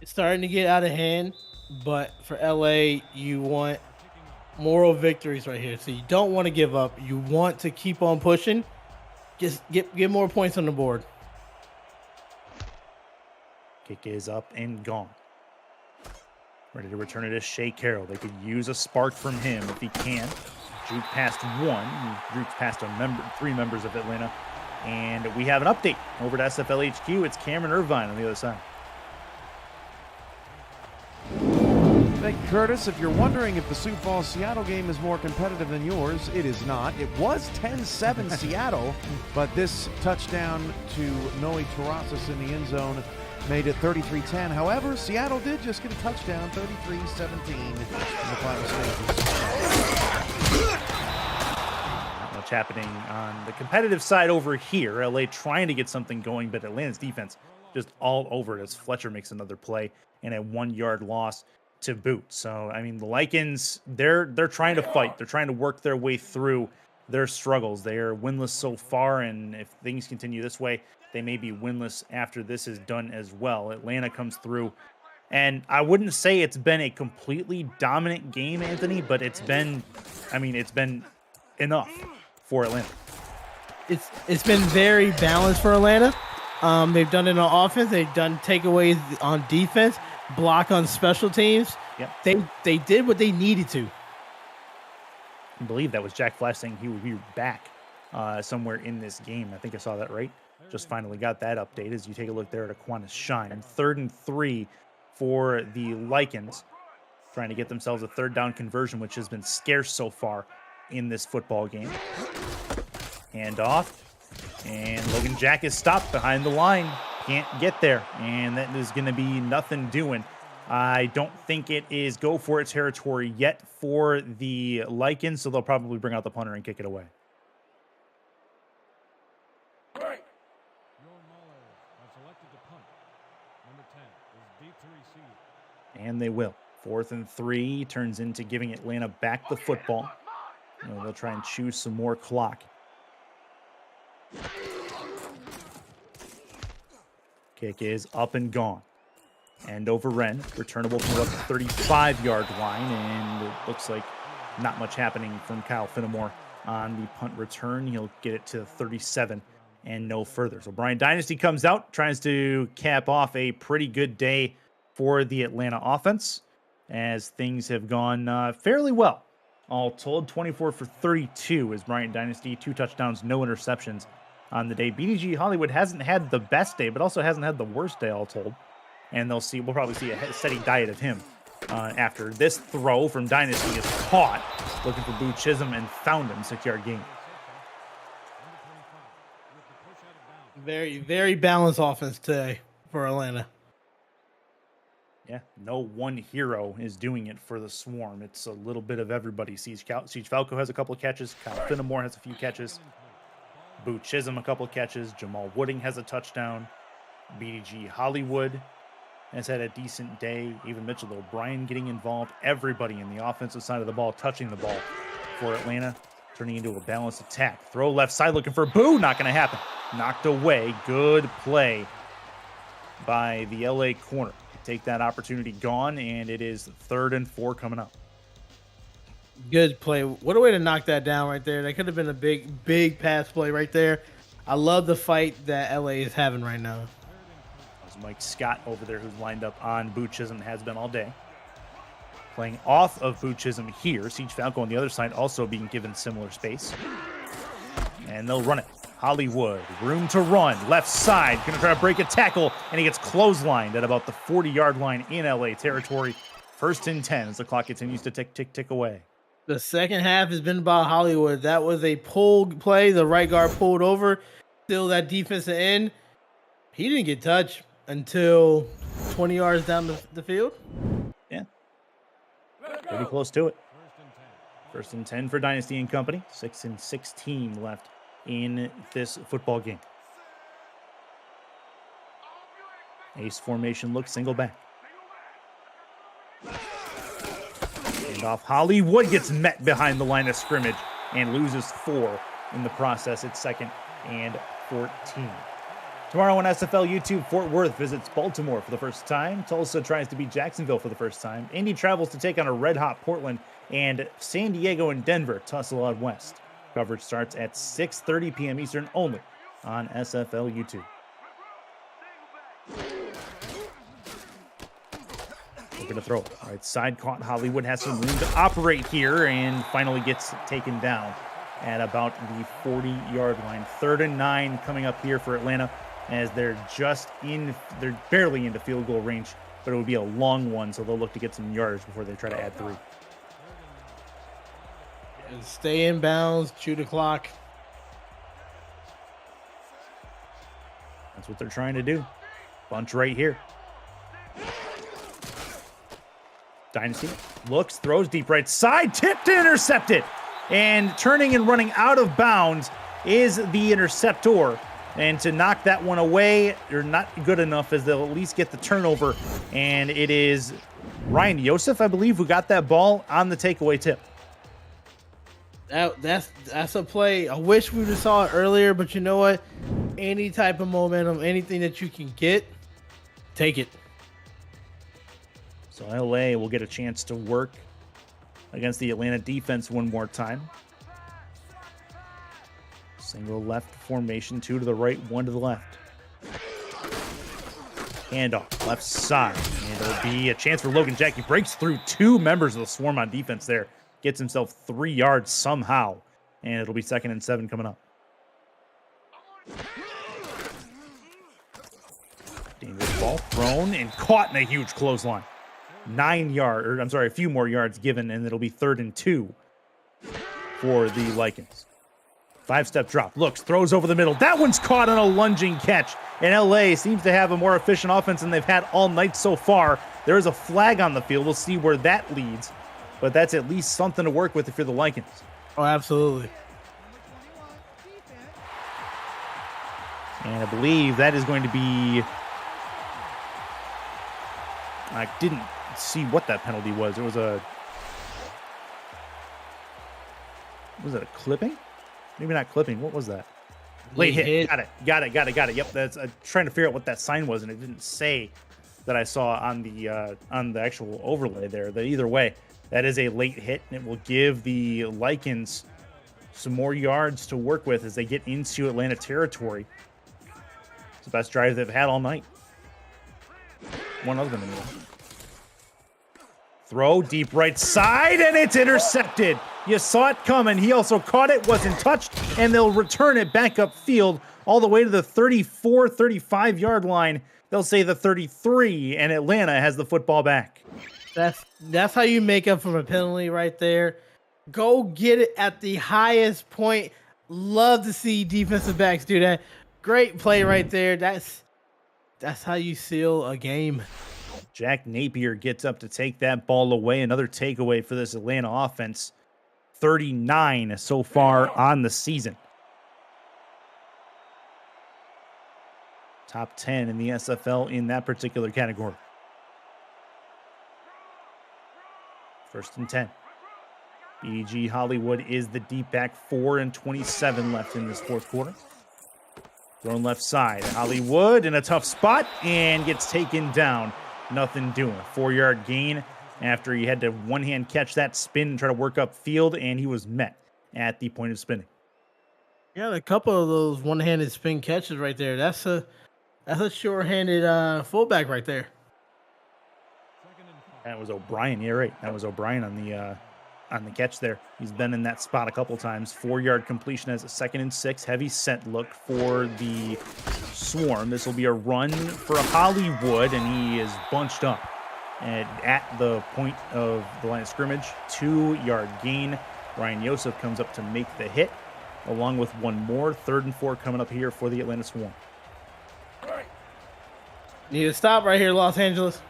It's starting to get out of hand, but for LA, you want moral victories right here. So you don't want to give up. You want to keep on pushing. Just get more points on the board. Kick is up and gone. Ready to return it to Shea Carroll. They could use a spark from him if he can. Juke past 1. He jukes past 3 members of Atlanta. And we have an update over to SFL HQ. It's Cameron Irvine on the other side. Thank you, Curtis. If you're wondering if the Sioux Falls Seattle game is more competitive than yours, it is not. It was 10-7 Seattle, but this touchdown to Noe Terrazas in the end zone made it 33-10. However, Seattle did just get a touchdown, 33-17 in the final stages. Not much happening on the competitive side over here. LA trying to get something going, but Atlanta's defense just all over it as Fletcher makes another play and a 1-yard loss to boot. So, I mean, the Lycans, they're trying to fight. They're trying to work their way through their struggles. They are winless so far, and if things continue this way, they may be winless after this is done as well. Atlanta comes through, and I wouldn't say it's been a completely dominant game, Anthony, but it's been enough for Atlanta. It's been very balanced for Atlanta. They've done it on offense. They've done takeaways on defense, block on special teams. Yep. They did what they needed to. I believe that was Jack Flash saying he would be back somewhere in this game. I think I saw that right. Just finally got that update as you take a look there at Aquinas Shine. 3rd and 3 for the Lycans, trying to get themselves a 3rd down conversion, which has been scarce so far in this football game. Hand off. And Logan Jack is stopped behind the line. Can't get there. And that is going to be nothing doing. I don't think it is go for it territory yet for the Lycans, so they'll probably bring out the punter and kick it away. And they will. 4th and 3 turns into giving Atlanta back the football. They'll try and choose some more clock. Kick is up and gone. End over end. Returnable from about the 35-yard line. And it looks like not much happening from Kyle Finnemore on the punt return. He'll get it to 37 and no further. So Bryant Dynasty comes out, tries to cap off a pretty good day for the Atlanta offense, as things have gone fairly well. All told, 24 for 32 is Bryant Dynasty, 2 touchdowns, no interceptions on the day. BDG Hollywood hasn't had the best day, but also hasn't had the worst day, all told. And we'll probably see a steady diet of him after this throw from Dynasty is caught, looking for Boo Chisholm and found him, 6-yard gain. Very, very balanced offense today for Atlanta. Yeah, no one hero is doing it for the Swarm. It's a little bit of everybody. Siege Falco has a couple of catches. Kyle Finnemore has a few catches. Boo Chisholm a couple of catches. Jamal Wooding has a touchdown. BDG Hollywood has had a decent day. Even Mitchell O'Brien getting involved. Everybody in the offensive side of the ball touching the ball for Atlanta, turning into a balanced attack. Throw left side looking for Boo. Not going to happen. Knocked away. Good play by the LA corner. Take that opportunity gone, and it is 3rd and 4 coming up. Good play. What a way to knock that down right there. That could have been a big, big pass play right there. I love the fight that LA is having right now. There's Mike Scott over there, who's lined up on Boo Chisholm, has been all day. Playing off of Boo Chisholm here. Siege Falco on the other side also being given similar space. And they'll run it. Hollywood, room to run, left side, gonna try to break a tackle, and he gets clotheslined at about the 40-yard line in LA territory. 1st and 10 as the clock continues to tick away. The second half has been about Hollywood. That was a pull play. The right guard pulled over. Still that defensive end. He didn't get touched until 20 yards down the field. Yeah. Pretty close to it. 1st and 10 for Dynasty and Company. 6 and 16 left in this football game. Ace formation look, single back. And off Hollywood gets met behind the line of scrimmage and loses 4 in the process. It's 2nd and 14. Tomorrow on SFL YouTube, Fort Worth visits Baltimore for the first time. Tulsa tries to beat Jacksonville for the first time. Indy travels to take on a red-hot Portland, and San Diego and Denver tussle out west. Coverage starts at 6:30 p.m. Eastern only on SFL YouTube. We're going to throw it. Right side caught. Hollywood has some room to operate here and finally gets taken down at about the 40-yard line. 3rd and 9 coming up here for Atlanta, as they're barely into field goal range, but it would be a long one, so they'll look to get some yards before they try to add 3. Stay in bounds, chew the clock. That's what they're trying to do. Bunch right here. Dynasty looks, throws deep right side, tipped and intercepted. And turning and running out of bounds is the interceptor. And to knock that one away, they're not good enough, as they'll at least get the turnover. And it is Ryan Yosef, I believe, who got that ball on the takeaway tip. That's a play. I wish we would have saw it earlier, but you know what? Any type of momentum, anything that you can get, take it. So LA will get a chance to work against the Atlanta defense one more time. Single left formation, 2 to the right, 1 to the left. Handoff, left side. And it'll be a chance for Logan Jack. He breaks through 2 members of the Swarm on defense there. Gets himself 3 yards somehow. And it'll be 2nd and 7 coming up. Dangerous ball thrown and caught in a huge clothesline. A few more yards given, and it'll be 3rd and 2 for the Lycans. 5-step drop, looks, throws over the middle. That one's caught on a lunging catch. And LA seems to have a more efficient offense than they've had all night so far. There is a flag on the field. We'll see where that leads. But that's at least something to work with if you're the Lycans. Oh, absolutely. And I believe that is going to be I didn't see what that penalty was. It was a... Was it a clipping? Maybe not clipping. What was that? Late hit. Got it. Yep, that's trying to figure out what that sign was, and it didn't say that I saw on the actual overlay there. But either way, that is a late hit, and it will give the Lycans some more yards to work with as they get into Atlanta territory. It's the best drive they've had all night. One other than that. Throw deep right side, and it's intercepted. You saw it coming. He also caught it, wasn't touched, and they'll return it back upfield all the way to the 34, 35-yard line. They'll say the 33, and Atlanta has the football back. That's how you make up from a penalty right there. Go get it at the highest point. Love to see defensive backs do that. Great play right there. That's how you seal a game. Jack Napier gets up to take that ball away. Another takeaway for this Atlanta offense. 39 so far on the season. Top 10 in the SFL in that particular category. 1st and 10. BG Hollywood is the deep back. 4 and 27 left in this fourth quarter. Thrown left side. Hollywood in a tough spot and gets taken down. Nothing doing. 4-yard gain after he had to one-hand catch that spin and try to work up field, and he was met at the point of spinning. Yeah, a couple of those one-handed spin catches right there. That's a sure-handed fullback right there. That was O'Brien. Yeah, right. That was O'Brien on the catch there. He's been in that spot a couple times. 4-yard completion as a 2nd and 6. Heavy set look for the Swarm. This will be a run for Hollywood, and he is bunched up at the point of the line of scrimmage. 2-yard gain. Ryan Yosef comes up to make the hit, along with one more. 3rd and 4 coming up here for the Atlanta Swarm. Need to stop right here, Los Angeles.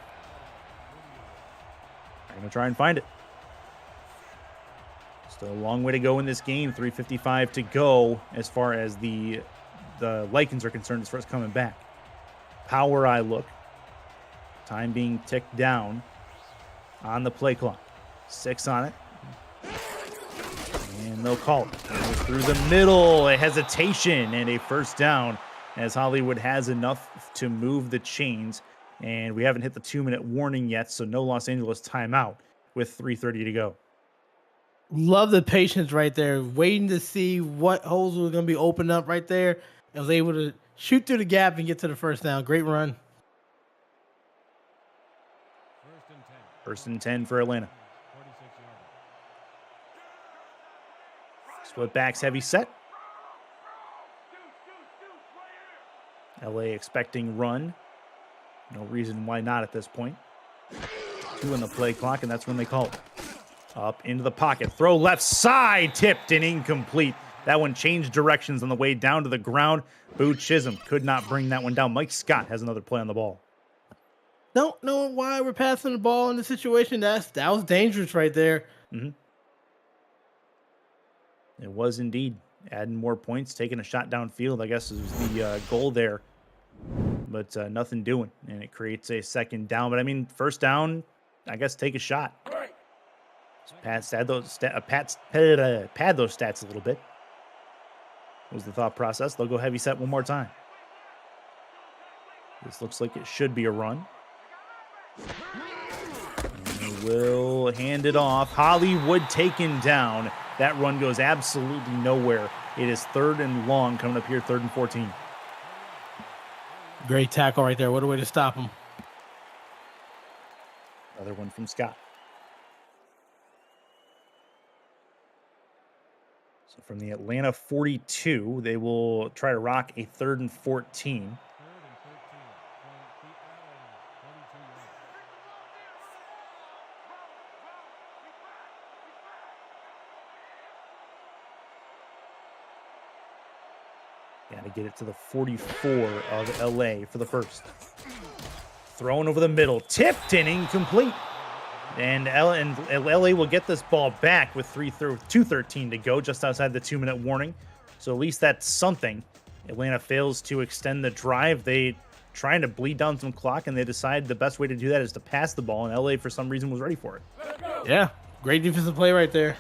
I'm going to try and find it. Still a long way to go in this game. 3:55 to go as far as the Lycans are concerned as far as coming back. Power eye look. Time being ticked down on the play clock. 6 on it. And they'll call it. Through the middle, a hesitation and a 1st down as Hollywood has enough to move the chains. And we haven't hit the 2-minute warning yet, so no Los Angeles timeout with 3:30 to go. Love the patience right there, waiting to see what holes were going to be opened up right there. I was able to shoot through the gap and get to the 1st down. Great run. 1st and 10 for Atlanta. Split backs, heavy set. LA expecting run. No reason why not at this point. 2 on the play clock, and that's when they call it. Up into the pocket. Throw left side. Tipped and incomplete. That one changed directions on the way down to the ground. Boo Chisholm could not bring that one down. Mike Scott has another play on the ball. Don't know why we're passing the ball in the situation. That was dangerous right there. Mm-hmm. It was indeed. Adding more points, taking a shot downfield, I guess, is the goal there. But nothing doing, and it creates a 2nd down. But, I mean, 1st down, I guess take a shot. Pad those stats a little bit. Was the thought process. They'll go heavy set one more time. This looks like it should be a run. And they will hand it off. Hollywood taken down. That run goes absolutely nowhere. It is 3rd and long coming up here, 3rd and 14. Great tackle right there. What a way to stop him. Another one from Scott. So from the Atlanta 42, they will try to rock a 3rd and 14. Got to get it to the 44 of LA for the 1st. Thrown over the middle, tipped and incomplete. And LA will get this ball back with 2:13 to go, just outside the 2-minute warning. So at least that's something. Atlanta fails to extend the drive. They trying to bleed down some clock, and they decided the best way to do that is to pass the ball, and LA, for some reason, was ready for it. Yeah, great defensive play right there.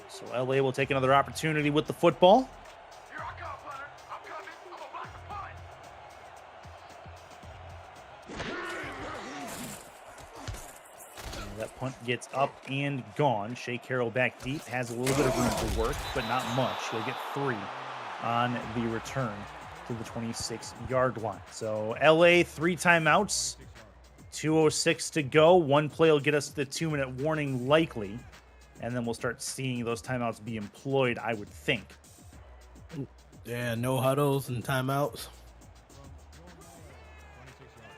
So LA will take another opportunity with the football. That punt gets up and gone. Shea Carroll back deep, has a little bit of room to work, but not much. He'll get 3 on the return to the 26-yard line. So LA, 3 timeouts, 2:06 to go. One play will get us the 2-minute warning likely, and then we'll start seeing those timeouts be employed, I would think. Yeah, no huddles and timeouts.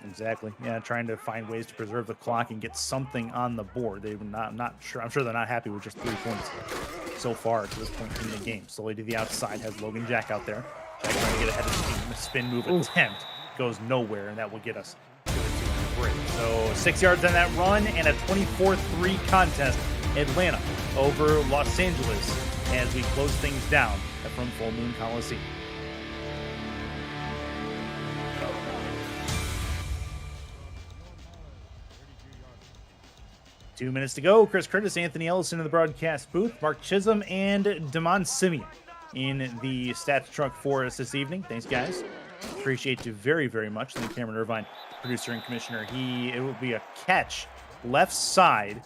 Exactly. Yeah, trying to find ways to preserve the clock and get something on the board. They were not sure. I'm sure they're not happy with just 3 points so far to this point in the game. Slowly to the outside, has Logan Jack out there. Jack trying to get ahead of the team. A spin move attempt goes nowhere, and that will get us to the 2 break. So 6 yards on that run and a 24-3 contest. Atlanta over Los Angeles as we close things down from Full Moon Coliseum. Two minutes to go. Chris Curtis, Anthony Ellison in the broadcast booth. Mark Chisholm and Damon Simeon in the stats truck for us this evening. Thanks, guys. Appreciate you very, very much. Thank Cameron Irvine, producer and commissioner. It will be a catch left side,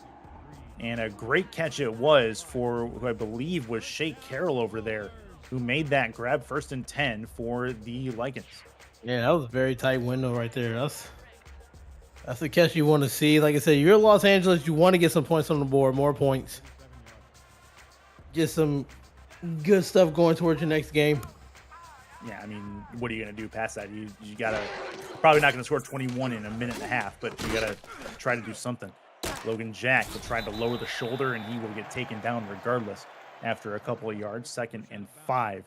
and a great catch it was for who I believe was Shea Carroll over there, who made that grab 1st and 10 for the Lycans. Yeah, that was a very tight window right there. That's the catch you want to see. Like I said, you're Los Angeles. You want to get some points on the board, more points. Get some good stuff going towards your next game. Yeah, I mean, what are you going to do past that? You got to, probably not going to score 21 in a minute and a half, but you got to try to do something. Logan Jack will try to lower the shoulder, and he will get taken down regardless after a couple of yards. 2nd and 5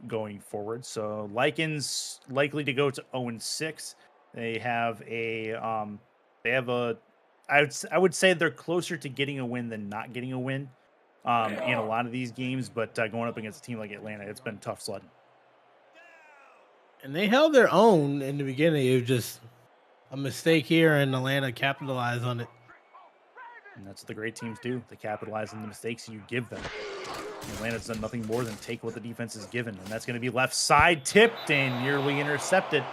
going forward. So Lycans likely to go to 0-6. They have I would say they're closer to getting a win than not getting a win in a lot of these games, but going up against a team like Atlanta, it's been tough sledding. And they held their own in the beginning. It was just a mistake here, and Atlanta capitalized on it. And that's what the great teams do. They capitalize on the mistakes you give them. Atlanta's done nothing more than take what the defense is given, and that's going to be left side tipped and nearly intercepted.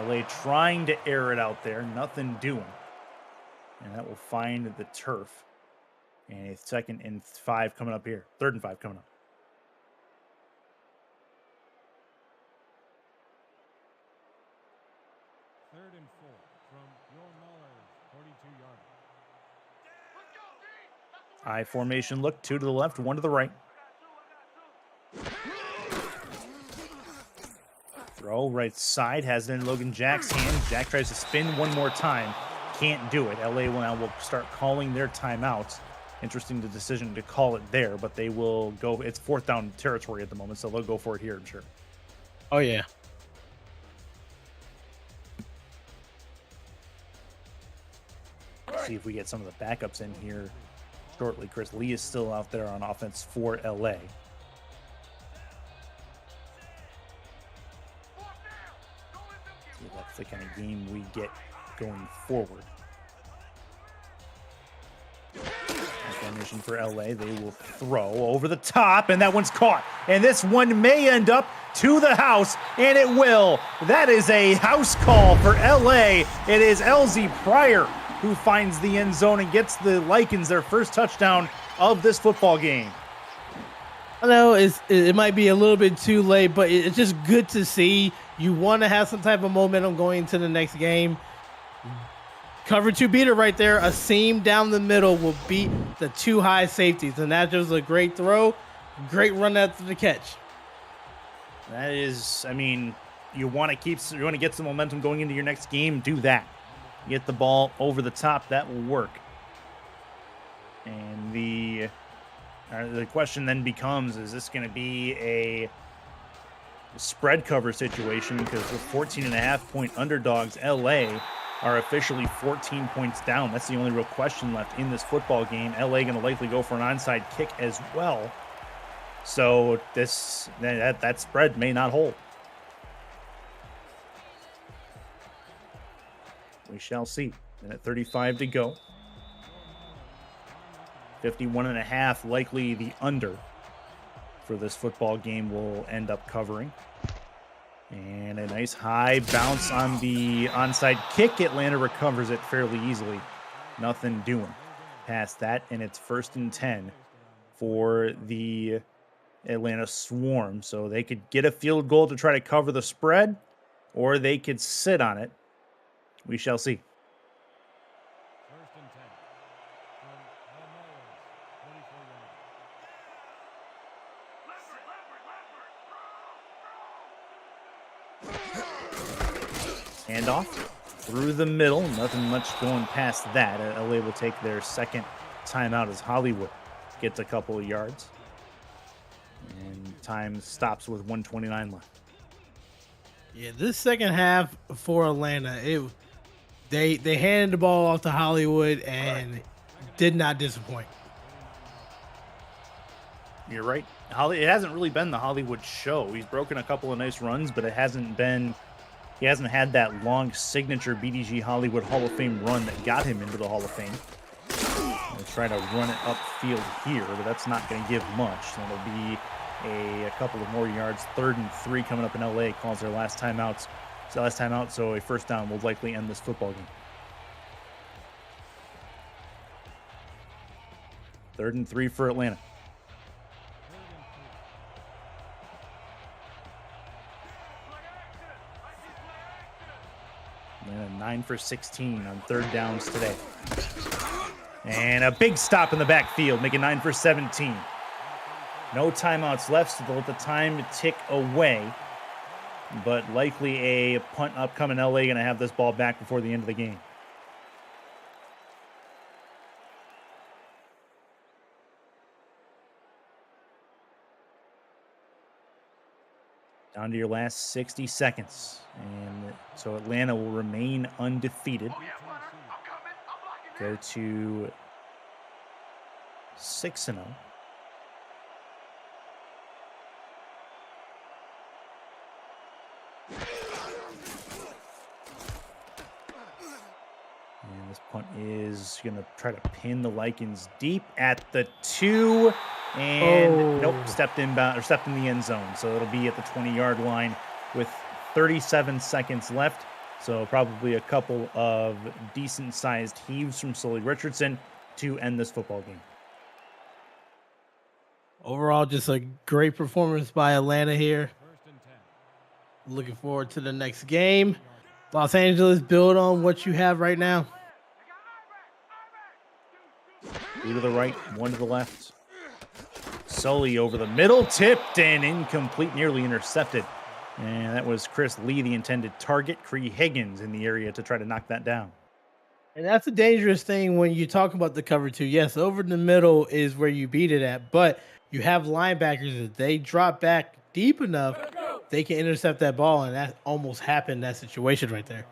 LA trying to air it out there, nothing doing. And that will find the turf. And a 2nd and 5 coming up here. 3rd and 5 coming up. I formation look, 2 to the left, 1 to the right. Throw right side, has it in Logan Jack's hand. Jack tries to spin one more time. Can't do it. LA will start calling their timeouts. Interesting the decision to call it there, but they will go. It's 4th down territory at the moment, so they'll go for it here, I'm sure. Oh, yeah. Let's see if we get some of the backups in here shortly. Chris Lee is still out there on offense for LA. That's the kind of game we get going forward. Formation for LA, they will throw over the top, and that one's caught. And this one may end up to the house, and it will. That is a house call for LA. It is LZ Pryor who finds the end zone and gets the Lycans their first touchdown of this football game. I know it might be a little bit too late, but it's just good to see. You want to have some type of momentum going into the next game. Cover 2 beater right there. A seam down the middle will beat the 2 high safeties, and that was a great throw. Great run after the catch. That is, I mean, you want to get some momentum going into your next game, do that. Get the ball over the top, that will work. And the question then becomes, is this going to be a spread cover situation? Because with 14.5-point underdogs, LA are officially 14 points down. That's the only real question left in this football game. LA going to likely go for an onside kick as well. So that spread may not hold. We shall see. Minute 35 to go. 51.5, likely the under for this football game will end up covering. And a nice high bounce on the onside kick. Atlanta recovers it fairly easily. Nothing doing past that, and it's 1st and 10 for the Atlanta Swarm. So they could get a field goal to try to cover the spread, or they could sit on it. We shall see. Handoff through the middle. Nothing much going past that. LA will take their second timeout as Hollywood gets a couple of yards. And time stops with 1:29 left. Yeah, this second half for Atlanta, they handed the ball off to Hollywood and did not disappoint. You're right. It hasn't really been the Hollywood show. He's broken a couple of nice runs, but he hasn't had that long signature BDG Hollywood Hall of Fame run that got him into the Hall of Fame. We'll try to run it upfield here, but that's not going to give much. So it'll be a couple of more yards. 3rd and 3 coming up in LA. Calls their last timeouts. It's the last timeout, so a first down will likely end this football game. 3rd and 3 for Atlanta. Atlanta 9 for 16 on 3rd downs today. And a big stop in the backfield, making 9 for 17. No timeouts left, so they'll let the time tick away. But likely a punt upcoming. LA going to have this ball back before the end of the game. Down to your last 60 seconds. And so Atlanta will remain undefeated. Go to 6-0. And this punt is going to try to pin the Lycans deep at the 2. And nope, stepped in the end zone. So it'll be at the 20-yard line with 37 seconds left. So probably a couple of decent-sized heaves from Sully Richardson to end this football game. Overall, just a great performance by Atlanta here. Looking forward to the next game. Los Angeles, build on what you have right now. 2 to the right, 1 to the left. Sully over the middle, tipped and incomplete, nearly intercepted. And that was Chris Lee, the intended target. Cree Higgins in the area to try to knock that down. And that's a dangerous thing when you talk about the cover 2. Yes, over the middle is where you beat it at, but you have linebackers that they drop back deep enough, they can intercept that ball, and that almost happened in that situation right there.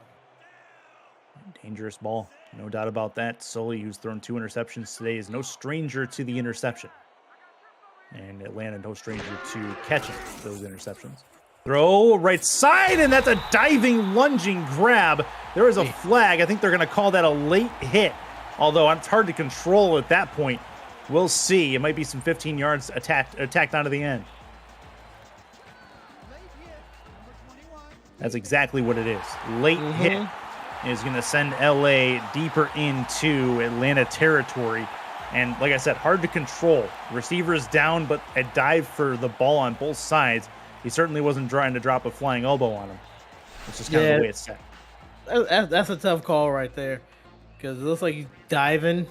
Dangerous ball, no doubt about that. Sully, who's thrown 2 interceptions today, is no stranger to the interception. And Atlanta, no stranger to catching those interceptions. Throw right side, and that's a diving, lunging grab. There is a flag. I think they're going to call that a late hit, although it's hard to control at that point. We'll see. It might be some 15 yards attacked onto the end. That's exactly what it is. Late hit is going to send LA deeper into Atlanta territory. And like I said, hard to control. Receivers down, but a dive for the ball on both sides. He certainly wasn't trying to drop a flying elbow on him. It's just kind of the way it's set. That's a tough call right there, because it looks like he's diving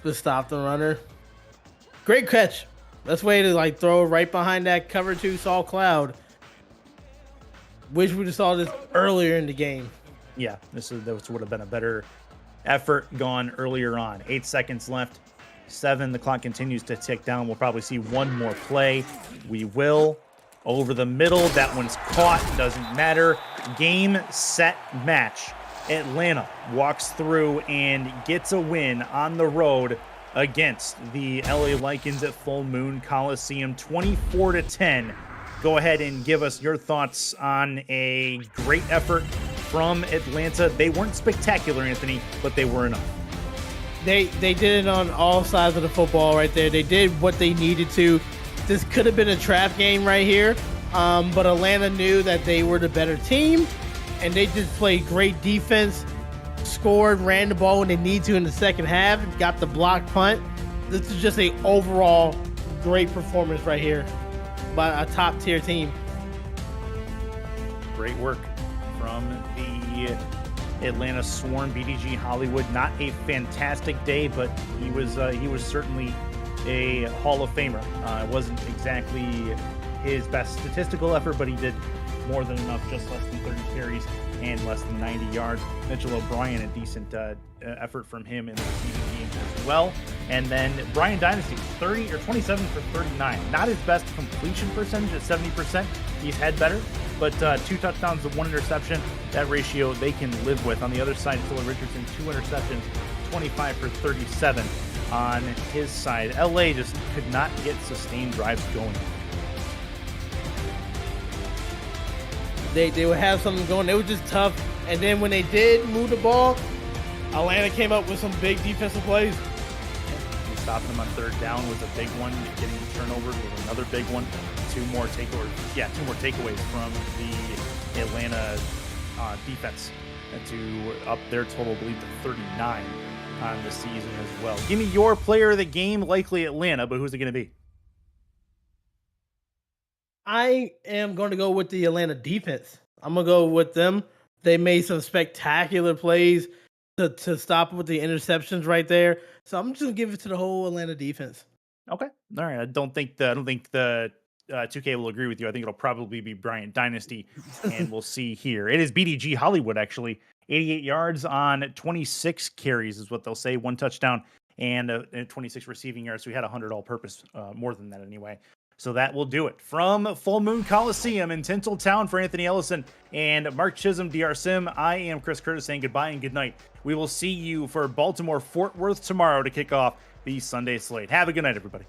to stop the runner. Great catch. Best way to throw right behind that cover 2 Saul Cloud. Wish we just saw this earlier in the game. Yeah, this would have been a better effort gone earlier on. 8 seconds left. 7. The clock continues to tick down. We'll probably see one more play. We will. Over the middle. That one's caught. Doesn't matter. Game, set, match. Atlanta walks through and gets a win on the road against the LA Lycans at Full Moon Coliseum, 24-10. Go ahead and give us your thoughts on a great effort from Atlanta. They weren't spectacular, Anthony, but they were enough. They did it on all sides of the football right there. They did what they needed to. This could have been a trap game right here, but Atlanta knew that they were the better team, and they just played great defense, scored, ran the ball when they need to in the second half, got the block punt. This is just a overall great performance right here by a top-tier team. Great work from the Atlanta Swarm. BDG Hollywood, not a fantastic day, but he was certainly a Hall of Famer. It wasn't exactly his best statistical effort, but he did more than enough, just less than 30 carries and less than 90 yards. Mitchell O'Brien, a decent effort from him in the receiving game as well. And then Brian Dynasty, 27 for 39. Not his best completion percentage at 70%. He's had better, but 2 touchdowns to 1 interception. That ratio they can live with. On the other side, Phillip Richardson, 2 interceptions, 25 for 37 on his side. LA just could not get sustained drives going. They would have something going. They were just tough. And then when they did move the ball, Atlanta came up with some big defensive plays. Stopping them on 3rd down was a big one. Getting turnovers was another big one. 2 more takeaways from the Atlanta defense to up their total, I believe, to 39 on the season as well. Give me your player of the game, likely Atlanta, but who's it going to be? I am going to go with the Atlanta defense. I'm going to go with them. They made some spectacular plays to stop with the interceptions right there. So I'm just going to give it to the whole Atlanta defense. Okay. All right. I don't think the 2K will agree with you. I think it'll probably be Bryant Dynasty, and we'll see here. It is BDG Hollywood, actually. 88 yards on 26 carries is what they'll say. 1 touchdown and 26 receiving yards. So we had 100 all-purpose, more than that anyway. So that will do it. From Full Moon Coliseum in Tinseltown, for Anthony Ellison and Mark Chisholm, DR Sim, I am Chris Curtis saying goodbye and good night. We will see you for Baltimore Fort Worth tomorrow to kick off the Sunday slate. Have a good night, everybody.